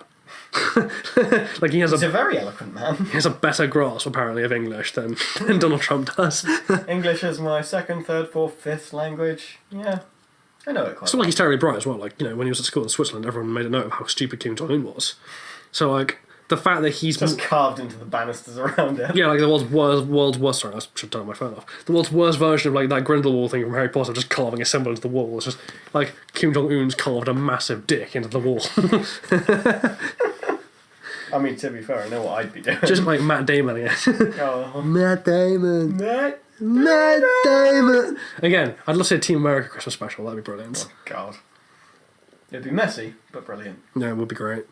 Like he's a very eloquent man. He has a better grasp apparently of English than Donald Trump does. English is my second, third, fourth, fifth language. Yeah, I know it quite. It's not like he's terribly bright as well. Like, when he was at school in Switzerland, everyone made a note of how stupid Kim Jong Un was. So like the fact that he's just carved into the banisters around it. Yeah, like the world's worst. Sorry, I should have turned my phone off. The world's worst version of like that Grindelwald thing from Harry Potter, just carving a symbol into the wall. It's just like Kim Jong Un's carved a massive dick into the wall. I mean, to be fair, I know what I'd be doing. Just like Matt Damon again. Oh. Matt Damon. Matt Damon. Again, I'd love to see a Team America Christmas special. That'd be brilliant. Oh, God. It'd be messy, but brilliant. Yeah, it would be great.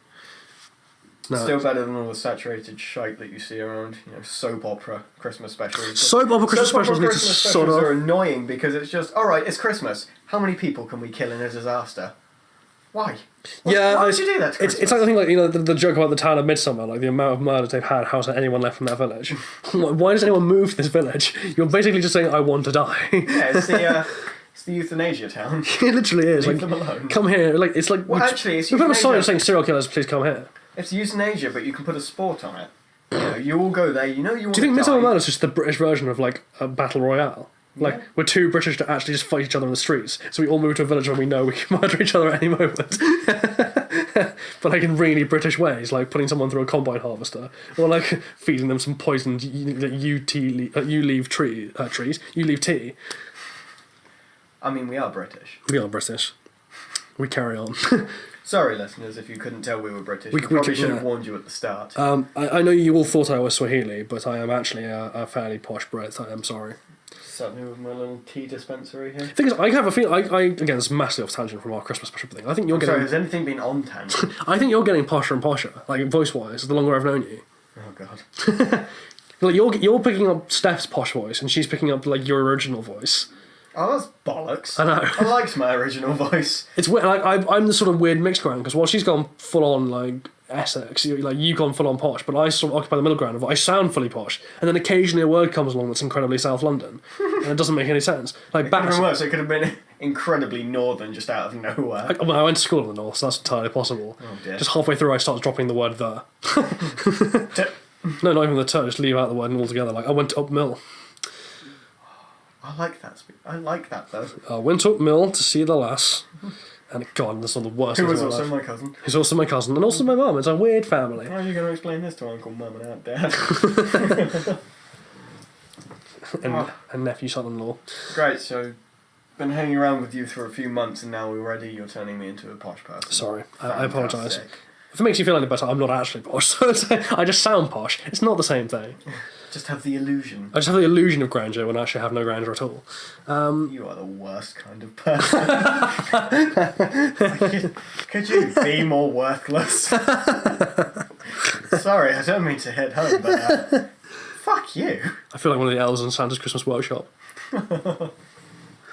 No. Still better than all the saturated shite that you see around, soap opera Christmas specials. Soap opera Christmas specials need to sort of... are annoying because it's just, alright, it's Christmas. How many people can we kill in a disaster? Why? Why would you do that to Christmas? It's like the thing, the joke about the town of Midsummer, like the amount of murders they've had, how is anyone left from that village? Why does anyone move to this village? You're basically just saying, I want to die. Yeah, it's the euthanasia town. It literally is. Leave them alone. Come here. Like, it's like... Well, actually, it's we put up a sign euthanasia. saying, serial killers, please come here. It's euthanasia, but you can put a sport on it. You all go there, you want to die. Do you think Midsummer Murders is just the British version of, like, a battle royale? Like, Yeah. we're too British to actually just fight each other in the streets, so we all move to a village where we know we can murder each other at any moment. But, like, in really British ways, like putting someone through a combine harvester, or, like, feeding them some poisoned you leave tea. I mean, we are British. We are British. We carry on. Sorry, listeners, if you couldn't tell we were British. We probably should have warned you at the start. I know you all thought I was Swahili, but I am actually a fairly posh Brit. I am sorry. Something with my little tea dispensary here. The thing is, I have a feeling. Again, it's massively off tangent from our Christmas special thing. I think you're getting. Sorry, has anything been on tangent? I think you're getting posher and posher, like voice-wise, the longer I've known you. Oh God. Like you're picking up Steph's posh voice, and she's picking up like your original voice. Oh, that's bollocks. I know. I liked my original voice. It's weird. Like I'm the sort of weird mixed ground because while she's gone full on like Essex, you've gone full on posh, but I sort of occupy the middle ground of I sound fully posh, and then occasionally a word comes along that's incredibly South London, and it doesn't make any sense. Like it could have been worse. It could have been incredibly northern, just out of nowhere. I went to school in the north, so that's entirely possible. Oh dear. Just halfway through, I start dropping the word the. No, not even the t. Just leave out the word altogether. Like I went up mill. I like that. I like that though. I went up mill to see the lass, and God, that's one of the worst. Who was also my cousin. Who's also my cousin, and also my mum. It's a weird family. How are you going to explain this to Uncle, Mum, and Aunt, Dad? and nephew, son-in-law. Great. So, been hanging around with you for a few months, and now already you're turning me into a posh person. Sorry, I apologise. If it makes you feel any better, I'm not actually posh. So I just sound posh. It's not the same thing. Just have the illusion. I just have the illusion of grandeur when I actually have no grandeur at all. You are the worst kind of person. Could you be more worthless? Sorry, I don't mean to hit home, but fuck you. I feel like one of the elves in Santa's Christmas workshop.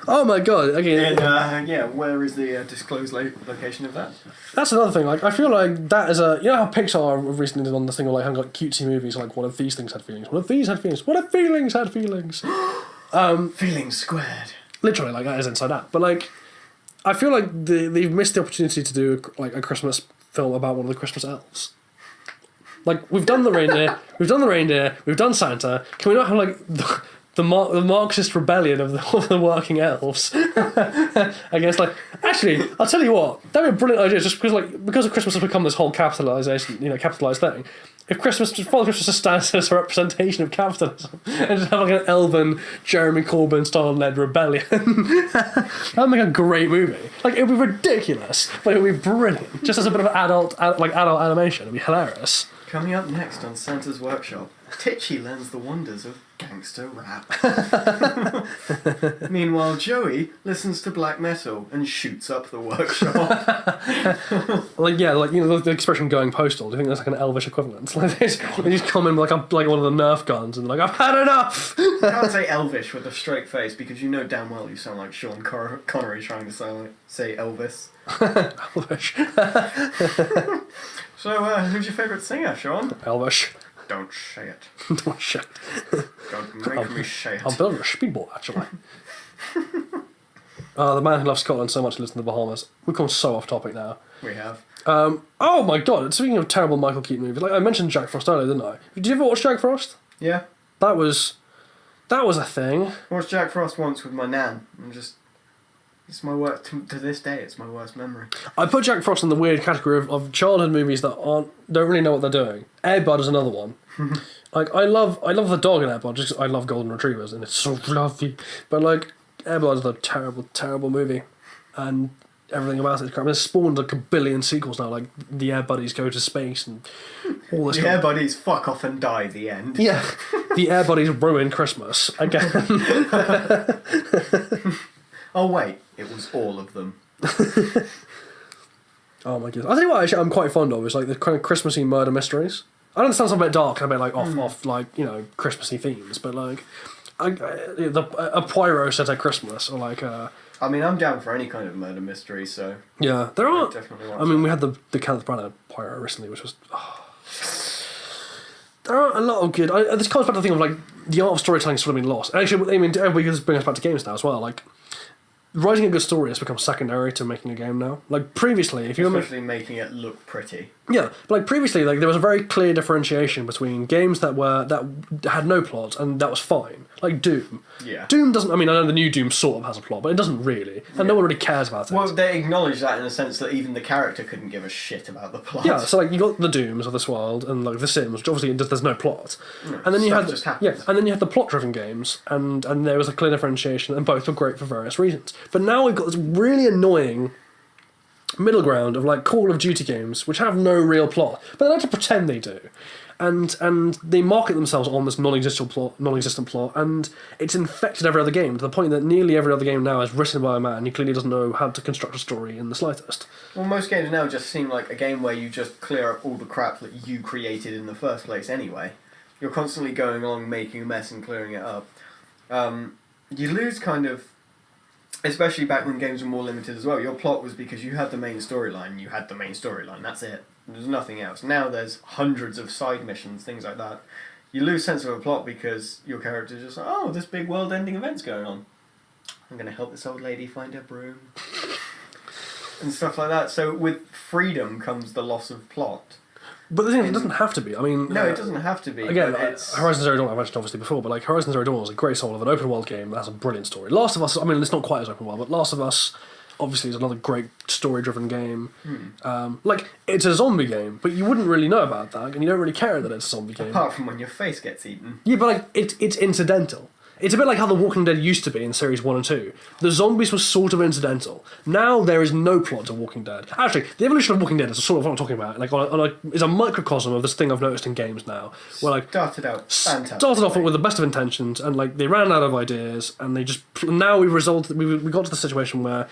Oh my God! Okay. And where is the disclosed location of that? That's another thing. Like, I feel like that is a. You know how Pixar recently did on the thing of like having like cutesy movies, like what if these things had feelings? What if these had feelings? What if feelings had feelings? Feelings squared. Literally, like that is Inside Out. But like, I feel like they've missed the opportunity to do like a Christmas film about one of the Christmas elves. Like we've done the reindeer, we've done Santa. Can we not have like the Marxist rebellion of the working elves against like actually I'll tell you what, that'd be a brilliant idea just because Christmas has become this whole capitalised thing. If Father Christmas just stands as a representation of capitalism and just have like an elven Jeremy Corbyn style led rebellion, that'd make a great movie. Like it would be ridiculous, but it would be brilliant. Just as a bit of adult animation, it'd be hilarious. Coming up next on Santa's Workshop, Titchy learns the wonders of gangster rap. Meanwhile, Joey listens to black metal and shoots up the workshop. The expression "going postal." Do you think that's like an elvish equivalent? Like they just come in like one of the Nerf guns and like I've had enough. You can't say elvish with a straight face because you know damn well you sound like Sean Connery trying to say Elvis. Elvish. So, who's your favourite singer, Sean? Elvish. Don't say it. Don't shit. Don't make me say it. I'm building a speedboat, actually. The man who loves Scotland so much lives in the Bahamas. We've gone so off topic now. We have. Oh my God! Speaking of terrible Michael Keaton movies, like I mentioned Jack Frost earlier, didn't I? Did you ever watch Jack Frost? Yeah. That was a thing. I watched Jack Frost once with my nan. It's my worst, to this day, it's my worst memory. I put Jack Frost in the weird category of childhood movies that don't really know what they're doing. Air Bud is another one. Like I love the dog in Air Bud, just I love golden retrievers and it's so fluffy. But like Air Bud is a terrible, terrible movie, and everything about it is crap. It's spawned like a billion sequels now. Like the Air Buddies go to space and all this. The Air Buddies fuck off and die. The end. Yeah, the Air Buddies ruin Christmas again. Oh wait, it was all of them. Oh my goodness! I tell you what, actually, I'm quite fond of is like the kind of Christmassy murder mysteries. I understand some a bit dark and a bit like off like Christmassy themes, but like a Poirot set at Christmas or like I mean, I'm down for any kind of murder mystery, so yeah, there are. Definitely I mean, we had the Kenneth Branagh Poirot recently, which was. There are a lot of good. This comes back to the thing of like the art of storytelling sort of been lost. Actually, I mean, we can bring us back to games now as well. Like. Writing a good story has become secondary to making a game now. Like previously, if you especially making it look pretty. Yeah, but like previously, like there was a very clear differentiation between games that had no plot and that was fine. Like Doom. Yeah. Doom doesn't. I mean, I know the new Doom sort of has a plot, but it doesn't really, and no one really cares about it. Well, they acknowledge that in the sense that even the character couldn't give a shit about the plot. Yeah, so like you got the Dooms of this world and like the Sims, which obviously there's no plot, and then you had and then you had the plot-driven games, and there was a clear differentiation, and both were great for various reasons. But now we've got this really annoying middle ground of like Call of Duty games which have no real plot, but they like to pretend they do. And they market themselves on this non-existent plot, and it's infected every other game to the point that nearly every other game now is written by a man who clearly doesn't know how to construct a story in the slightest. Well, most games now just seem like a game where you just clear up all the crap that you created in the first place anyway. You're constantly going along making a mess and clearing it up. You lose kind of, especially back when games were more limited as well, your plot was because you had the main storyline, that's it. There's nothing else. Now there's hundreds of side missions, things like that. You lose sense of a plot because your character's just like, oh, this big world-ending event's going on. I'm going to help this old lady find her broom. And stuff like that. So with freedom comes the loss of plot. But the thing is, it doesn't have to be. I mean... No, it doesn't have to be. Again, Horizon Zero Dawn, I mentioned obviously before, but like Horizon Zero Dawn is a great example of an open world game that has a brilliant story. Last of Us, I mean, it's not quite as open world, but Last of Us obviously is another great story-driven game. Like, it's a zombie game, but you wouldn't really know about that, and you don't really care that it's a zombie game. Apart from when your face gets eaten. Yeah, but like, it's incidental. It's a bit like how The Walking Dead used to be in Series 1 and 2. The zombies were sort of incidental. Now there is no plot to Walking Dead. Actually, the evolution of Walking Dead is sort of what I'm talking about. Like, is a microcosm of this thing I've noticed in games now. Where like started off with the best of intentions, and like they ran out of ideas, and they just... Now we got to the situation where,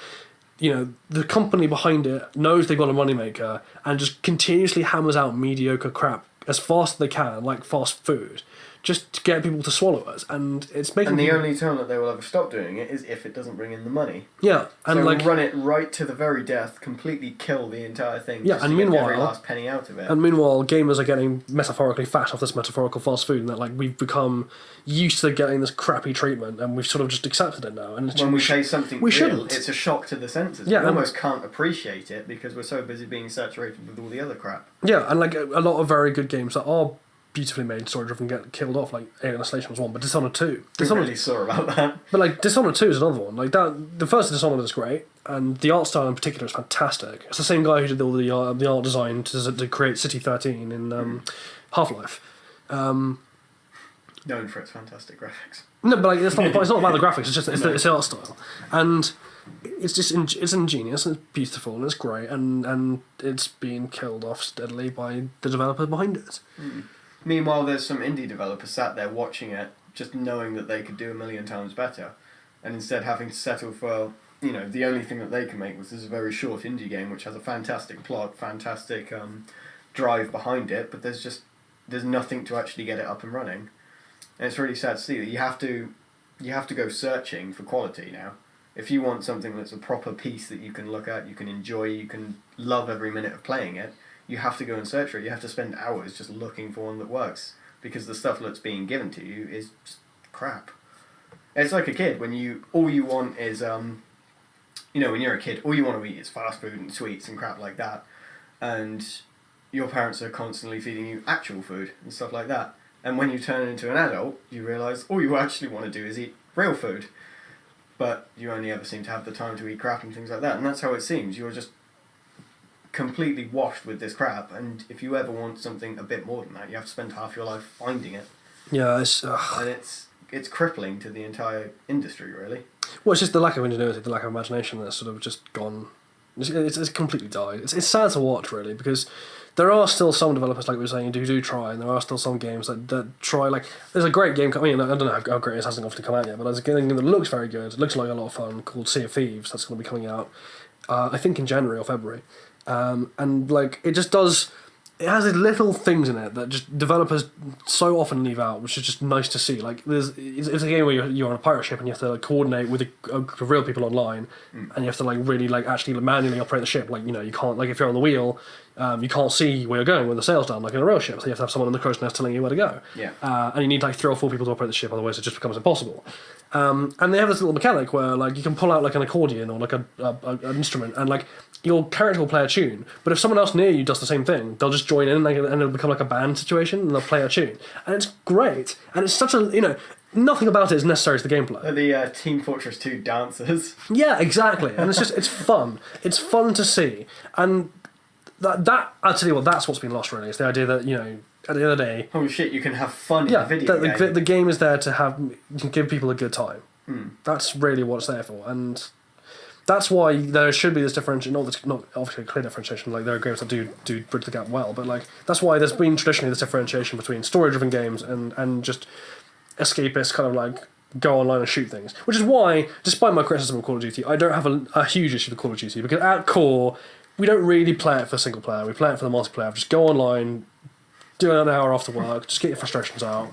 you know, the company behind it knows they've got a moneymaker and just continuously hammers out mediocre crap as fast as they can, like fast food, just to get people to swallow it, and it's making. And the only time that they will ever stop doing it is if it doesn't bring in the money. Yeah, and so like run it right to the very death, completely kill the entire thing. Yeah, just and to get meanwhile, every last penny out of it. And meanwhile, gamers are getting metaphorically fat off this metaphorical fast food, and that like we've become used to getting this crappy treatment, and we've sort of just accepted it now. And it's when we say something we real, shouldn't. It's a shock to the senses. Yeah, we almost can't appreciate it because we're so busy being saturated with all the other crap. Yeah, and like a lot of very good games that are beautifully made, story-driven, get killed off. Like Alien Isolation was one, but Dishonored 2. I'm really sore about that. But like Dishonored 2 is another one. Like that, the first Dishonored is great, and the art style in particular is fantastic. It's the same guy who did all the art design to create City 13 in Half-Life. Known for its fantastic graphics. No, but like it's not about the graphics. It's just it's the art style, and it's just it's ingenious and it's beautiful and it's great, and it's being killed off steadily by the developer behind it. Meanwhile, there's some indie developers sat there watching it, just knowing that they could do 1,000,000 times better, and instead having to settle for, you know, the only thing that they can make was this very short indie game which has a fantastic plot, fantastic drive behind it, but there's nothing to actually get it up and running, and it's really sad to see that you have to go searching for quality now. If you want something that's a proper piece that you can look at, you can enjoy, you can love every minute of playing it, you have to go and search for it. You have to spend hours just looking for one that works, because the stuff that's being given to you is just crap. It's like a kid when all you want is when you're a kid, all you want to eat is fast food and sweets and crap like that, and your parents are constantly feeding you actual food and stuff like that. And when you turn into an adult, you realise all you actually want to do is eat real food, but you only ever seem to have the time to eat crap and things like that. And that's how it seems. You're just completely washed with this crap, and if you ever want something a bit more than that, you have to spend half your life finding it. Yeah, and it's crippling to the entire industry, really. Well, it's just the lack of ingenuity, the lack of imagination that's sort of just gone. It's completely died. It's sad to watch, really, because there are still some developers, like we were saying, who do try, and there are still some games that try. Like, there's a great game. I mean, I don't know how great it is, hasn't often come out yet, but there's a game that looks very good. It looks like a lot of fun, called Sea of Thieves. That's going to be coming out, I think, in January or February. And like it has these little things in it that just developers so often leave out, which is just nice to see. Like it's a game where you're on a pirate ship and you have to like coordinate with a group of real people online, and you have to like really like actually manually operate the ship. Like, you know, you can't, like, if you're on the wheel, you can't see where you're going when the sail's down, like in a real ship. So you have to have someone in the crow's nest telling you where to go. Yeah. And you need like 3 or 4 people to operate the ship, otherwise it just becomes impossible. And they have this little mechanic where like you can pull out like an accordion or like an instrument, and like your character will play a tune, but if someone else near you does the same thing, they'll just join in, and it'll become like a band situation, and they'll play a tune, and it's great, and it's such a, you know, nothing about it is necessary to the gameplay. The Team Fortress 2 dancers. Yeah, exactly, and it's fun to see, and that I tell you what, that's what's been lost really. It's the idea that, you know, at the end of the day, holy shit, you can have fun in a video game. The game is there to give people a good time. That's really what it's there for, and That's why there should be this differentiation. Not obviously a clear differentiation. Like there are games that do bridge the gap well, but like that's why there's been traditionally this differentiation between story-driven games and just escapist kind of like go online and shoot things. Which is why, despite my criticism of Call of Duty, I don't have a huge issue with Call of Duty because at core we don't really play it for single player. We play it for the multiplayer. Just go online, do an hour after work, just get your frustrations out.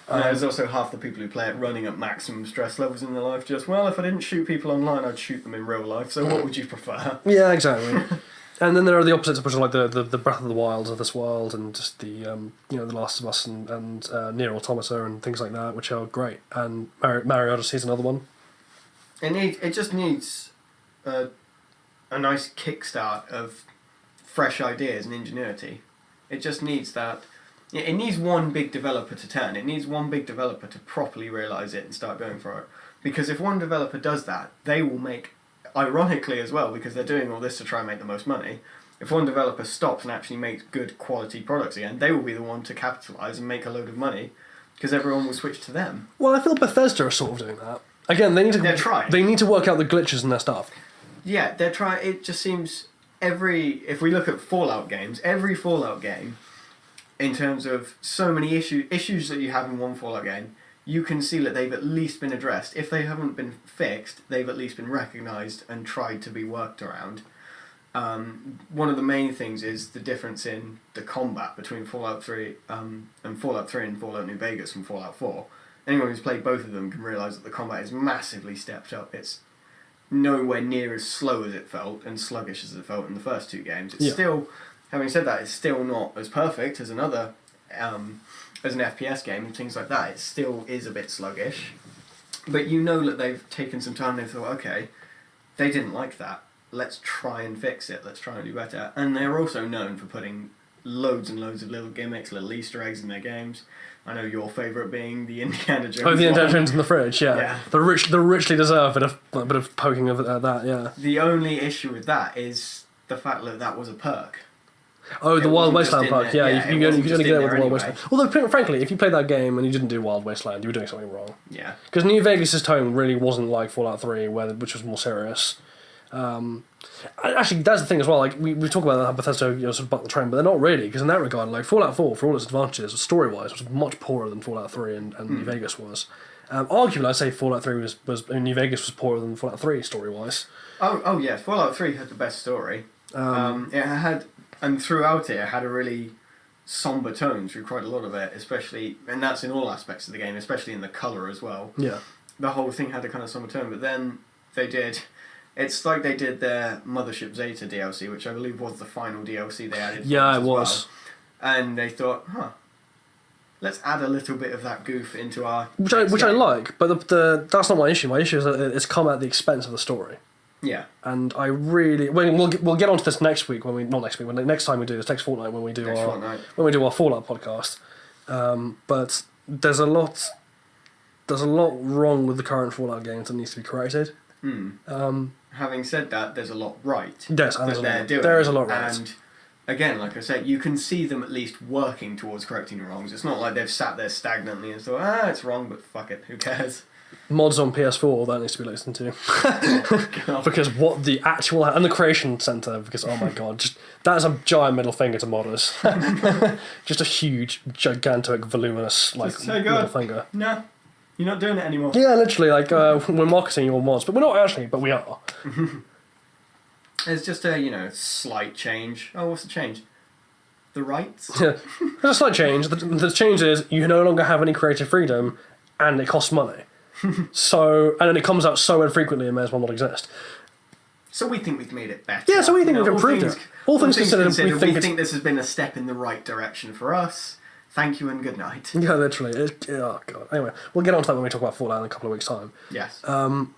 There's also half the people who play it running at maximum stress levels in their life. Just, well, if I didn't shoot people online, I'd shoot them in real life. So what would you prefer? Yeah, exactly. And then there are the opposites, which are like the Breath of the Wilds of this world, and just the the Last of Us and Nier Automata and things like that, which are great. And Mario Odyssey is another one. It just needs a nice kickstart of fresh ideas and ingenuity. It just needs that. It needs one big developer to turn. It needs one big developer to properly realise it and start going for it. Because if one developer does that, they will make, ironically as well, because they're doing all this to try and make the most money, if one developer stops and actually makes good quality products again, they will be the one to capitalise and make a load of money, because everyone will switch to them. Well, I feel Bethesda are sort of doing that. Again, they're trying. They need to work out the glitches in their stuff. Yeah, they're trying. It just seems if we look at Fallout games, every Fallout game, in terms of so many issues that you have in one Fallout game, you can see that they've at least been addressed. If they haven't been fixed, they've at least been recognised and tried to be worked around. One of the main things is the difference in the combat between Fallout 3 and Fallout 3 and Fallout New Vegas from Fallout 4. Anyone who's played both of them can realise that the combat is massively stepped up. It's nowhere near as slow as it felt and sluggish as it felt in the first two games. It's still... Having said that, it's still not as perfect as another, as an FPS game and things like that. It still is a bit sluggish. But you know that they've taken some time, they've thought, okay, they didn't like that. Let's try and fix it. Let's try and do better. And they're also known for putting loads and loads of little gimmicks, little Easter eggs in their games. I know your favourite being the Indiana Jones. Oh, the Indiana Jones in the fridge, yeah. The richly deserved bit of poking of that, yeah. The only issue with that is the fact that that was a perk. Oh, the Wild Wasteland perk, yeah. You could only get it with the Wild Wasteland. Although, frankly, if you played that game and you didn't do Wild Wasteland, you were doing something wrong. Yeah. Because New Vegas' tone really wasn't like Fallout 3, which was more serious. Actually, that's the thing as well. Like we talk about how Bethesda sort of bucked the trend, but they're not really. Because in that regard, like Fallout 4, for all its advantages, story-wise, was much poorer than Fallout 3 and New Vegas was. Arguably, I'd say Fallout 3 was New Vegas was poorer than Fallout 3 story-wise. Oh yeah, Fallout 3 had the best story. It had. And throughout it had a really somber tone through quite a lot of it, especially, and that's in all aspects of the game, especially in the colour as well. Yeah. The whole thing had a kind of somber tone, but then it's like they did their Mothership Zeta DLC, which I believe was the final DLC they added. Yeah, it was. Well. And they thought, let's add a little bit of that goof into our... Which I like, but that's not my issue. My issue is that it's come at the expense of the story. Yeah. And I really... We'll get onto this next week, next time we do this, next fortnight when we do our Fallout podcast. But there's a lot wrong with the current Fallout games that needs to be corrected. Having said that, there's a lot right. Yes, and there is a lot right. And again, like I said, you can see them at least working towards correcting the wrongs. It's not like they've sat there stagnantly and thought, it's wrong, but fuck it, who cares? Mods on PS4, that needs to be listened to. Because what the actual... And the Creation Centre, because, oh my god, that is a giant middle finger to modders. Just a huge, gigantic, voluminous, middle finger. No, you're not doing it anymore. Yeah, literally, we're marketing your mods, but we're not actually, but we are. It's just a, slight change. Oh, what's the change? The rights? Yeah, there's a slight change. The change is you no longer have any creative freedom, and it costs money. And then it comes out so infrequently it may as well not exist. So we think we've made it better. Yeah, so we think we've improved it. All things considered, we think this has been a step in the right direction for us. Thank you and good night. Yeah, literally. Oh god. Anyway, we'll get on to that when we talk about Fallout in a couple of weeks' time. Yes. An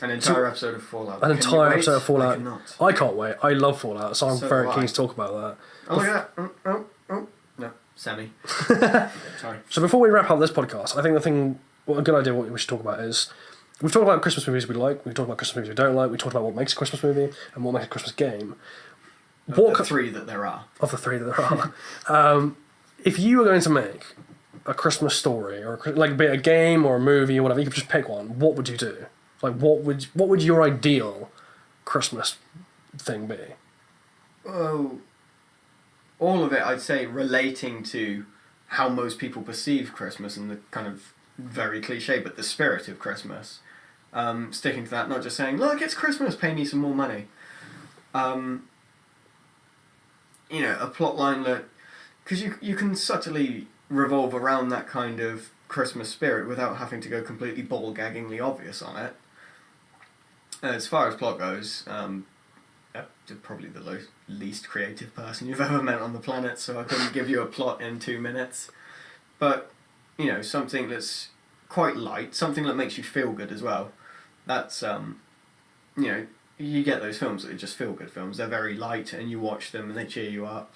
entire episode of Fallout. An entire episode of Fallout. I can't wait. I love Fallout, so I'm very keen to talk about that. Oh, look at that. Oh. No, Sammy. Sorry. So before we wrap up this podcast, I think a good idea what we should talk about is, we've talked about Christmas movies we like, we've talked about Christmas movies we don't like, we talked about what makes a Christmas movie and what makes a Christmas game. Of the three that there are. If you were going to make a Christmas story, or be it a game or a movie or whatever, you could just pick one, what would you do? What would your ideal Christmas thing be? Oh, all of it, I'd say, relating to how most people perceive Christmas and the kind of very cliche, but the spirit of Christmas. Sticking to that, not just saying, look, it's Christmas, pay me some more money. You know, a plot line that... Because you can subtly revolve around that kind of Christmas spirit without having to go completely ball-gaggingly obvious on it. As far as plot goes, probably the least creative person you've ever met on the planet, so I couldn't give you a plot in 2 minutes. But, you know, something that's quite light, something that makes you feel good as well. That's, you know, you get those films that are just feel-good films. They're very light, and you watch them, and they cheer you up.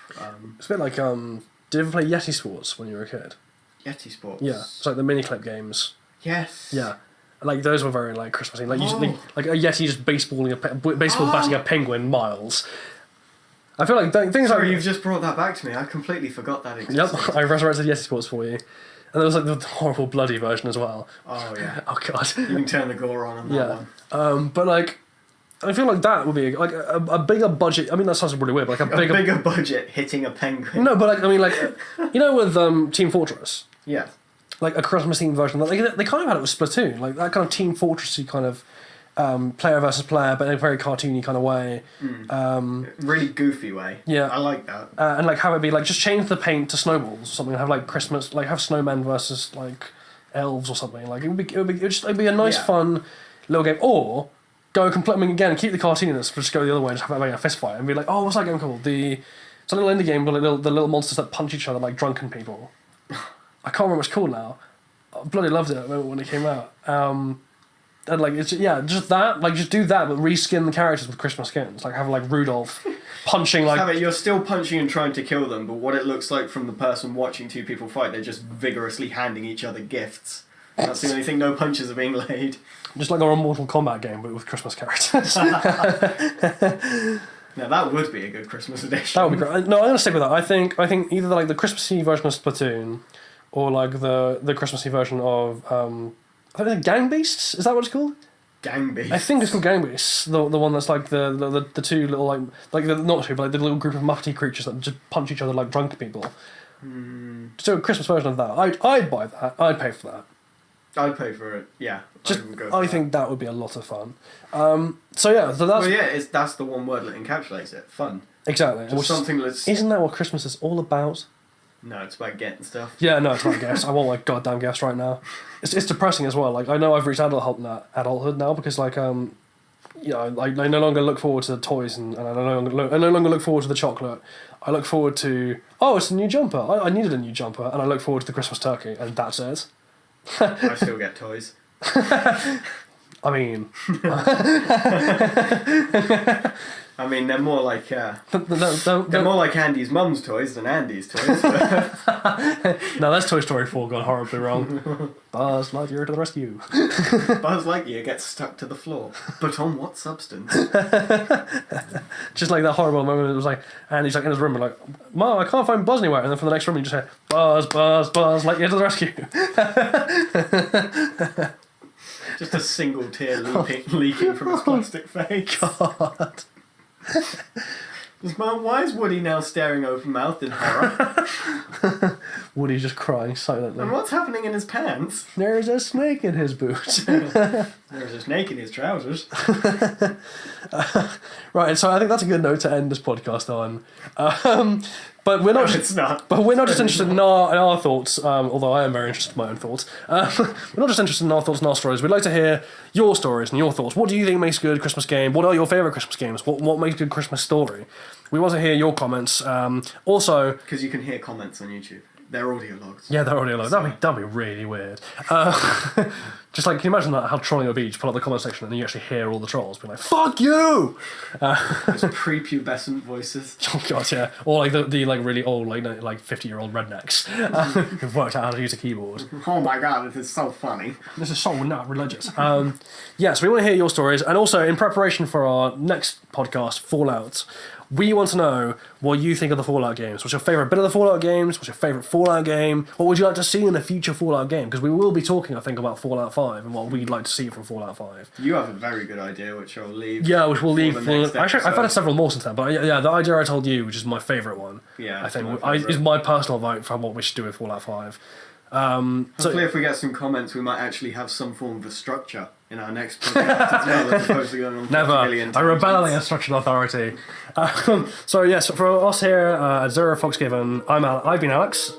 It's a bit like, did you ever play Yeti Sports when you were a kid? Yeti Sports? Yeah, it's like the mini-clip games. Yes. Yeah. Like, those were very, like, Christmassy. Like, like a Yeti just batting a penguin miles. I feel like things Sorry, like... you've just brought that back to me. I completely forgot that existed. Yep, I resurrected Yeti Sports for you. And there was, like, the horrible bloody version as well. Oh, yeah. Oh, God. You can turn the gore on that one. But, like... I feel like that would be like a bigger budget. I mean, that sounds really weird, but like a bigger budget hitting a penguin. No, but like I mean, like you know, with Team Fortress, yeah, like a Christmas themed version. Like they kind of had it with Splatoon, like that kind of Team Fortressy kind of player versus player, but in a very cartoony kind of way. Really goofy way. Yeah, I like that. And like have it be like just change the paint to snowballs or something, and have like Christmas, like have snowmen versus like elves or something. Like it'd be a nice fun little game, or go completely again, keep the cartooniness, but just go the other way and just have a fist fight and be like, oh, what's that game called? It's a little indie game with the little monsters that punch each other like drunken people. I can't remember what it's called now. I bloody loved it when it came out. And like it's just that, like just do that, but reskin the characters with Christmas skins. Like have like Rudolph punching like. You're still punching and trying to kill them, but what it looks like from the person watching two people fight, they're just vigorously handing each other gifts. That's the only thing. No punches are being laid. Just like our Mortal Kombat game, but with Christmas characters. Now that would be a good Christmas edition. That would be great. No, I'm gonna stick with that. I think either like the Christmassy version of Splatoon, or like the Christmassy version of I think Gang Beasts. Is that what it's called? Gang Beasts. I think it's called Gang Beasts. The one that's like the two little like the not two, but like the little group of muffety creatures that just punch each other like drunk people. Just do a Christmas version of that. I'd buy that. I'd pay for that. I'd pay for it, yeah. I think that would be a lot of fun. So that's... Well, yeah, that's the one word that encapsulates it. Fun. Exactly. Just something that's... Isn't that what Christmas is all about? No, it's about getting stuff. Yeah, no, it's about gifts. I want, like, goddamn gifts right now. It's depressing as well. Like, I know I've reached adulthood now because, like, you know, I no longer look forward to the toys and I no longer look forward to the chocolate. I look forward to... Oh, it's a new jumper. I needed a new jumper. And I look forward to the Christmas turkey. And that's it. I still get toys. I mean... I mean, they're more like... they're more like Andy's mum's toys than Andy's toys. No, that's Toy Story 4 gone horribly wrong. Buzz Lightyear to the rescue. Buzz Lightyear gets stuck to the floor. But on what substance? Just like that horrible moment, it was like, Andy's like in his room, like, Mom, I can't find Buzz anywhere. And then from the next room, you just hear, Buzz, Buzz, Buzz Lightyear to the rescue. Just a single tear leaking from his plastic face. God. Why is Woody now staring open-mouthed in horror? Woody's just crying silently. And what's happening in his pants? There's a snake in his boots. There's a snake in his trousers. Right, so I think that's a good note to end this podcast on. But we're not. No, it's not. But we're not just interested in our thoughts. Although I am very interested in my own thoughts. We're not just interested in our thoughts and our stories. We'd like to hear your stories and your thoughts. What do you think makes a good Christmas game? What are your favourite Christmas games? What makes a good Christmas story? We want to hear your comments. Also, because you can hear comments on YouTube. They're audio logs. Yeah, they're audio logs. That'd be really weird. Just like, can you imagine that, how trolling it would be? You pull up the comment section and then you actually hear all the trolls being like, "Fuck you!" Those prepubescent voices. Oh god, yeah. Or like the like really old like 50-year-old rednecks who've worked out how to use a keyboard. Oh my god, it is so funny. This is so not religious. Yes, we want to hear your stories, and also in preparation for our next podcast, Fallout. We want to know what you think of the Fallout games. What's your favourite bit of the Fallout games? What's your favourite Fallout game? What would you like to see in a future Fallout game? Because we will be talking, I think, about Fallout 5 and what we'd like to see from Fallout 5. You have a very good idea, which I'll leave. Yeah, which we'll leave the for... next Actually, I've episode. had several more since then, but yeah, the idea I told you, which is my favourite one, Yeah, I think it's my favourite. is my personal vote for what we should do with Fallout 5. Hopefully, if we get some comments, we might actually have some form of a structure in our next podcast as well, as opposed to going on 40 million Never. I rebel tangents. against structural authority. So yes, for us here at Zero Foxgiven, I've been Alex,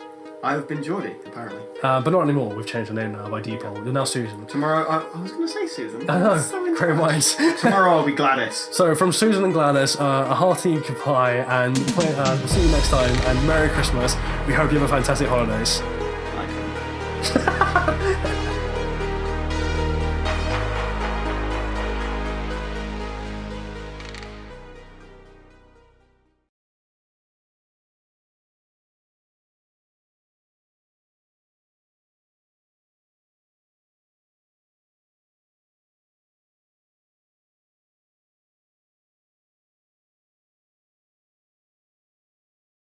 I've been Geordie, apparently. but not anymore. We've changed the name now by default. You're now Susan. Tomorrow, I was going to say Susan. I know, That's so great minds. Tomorrow I'll be Gladys. So from Susan and Gladys, a hearty goodbye, and we'll see you next time. And Merry Christmas. We hope you have a fantastic holidays. Bye.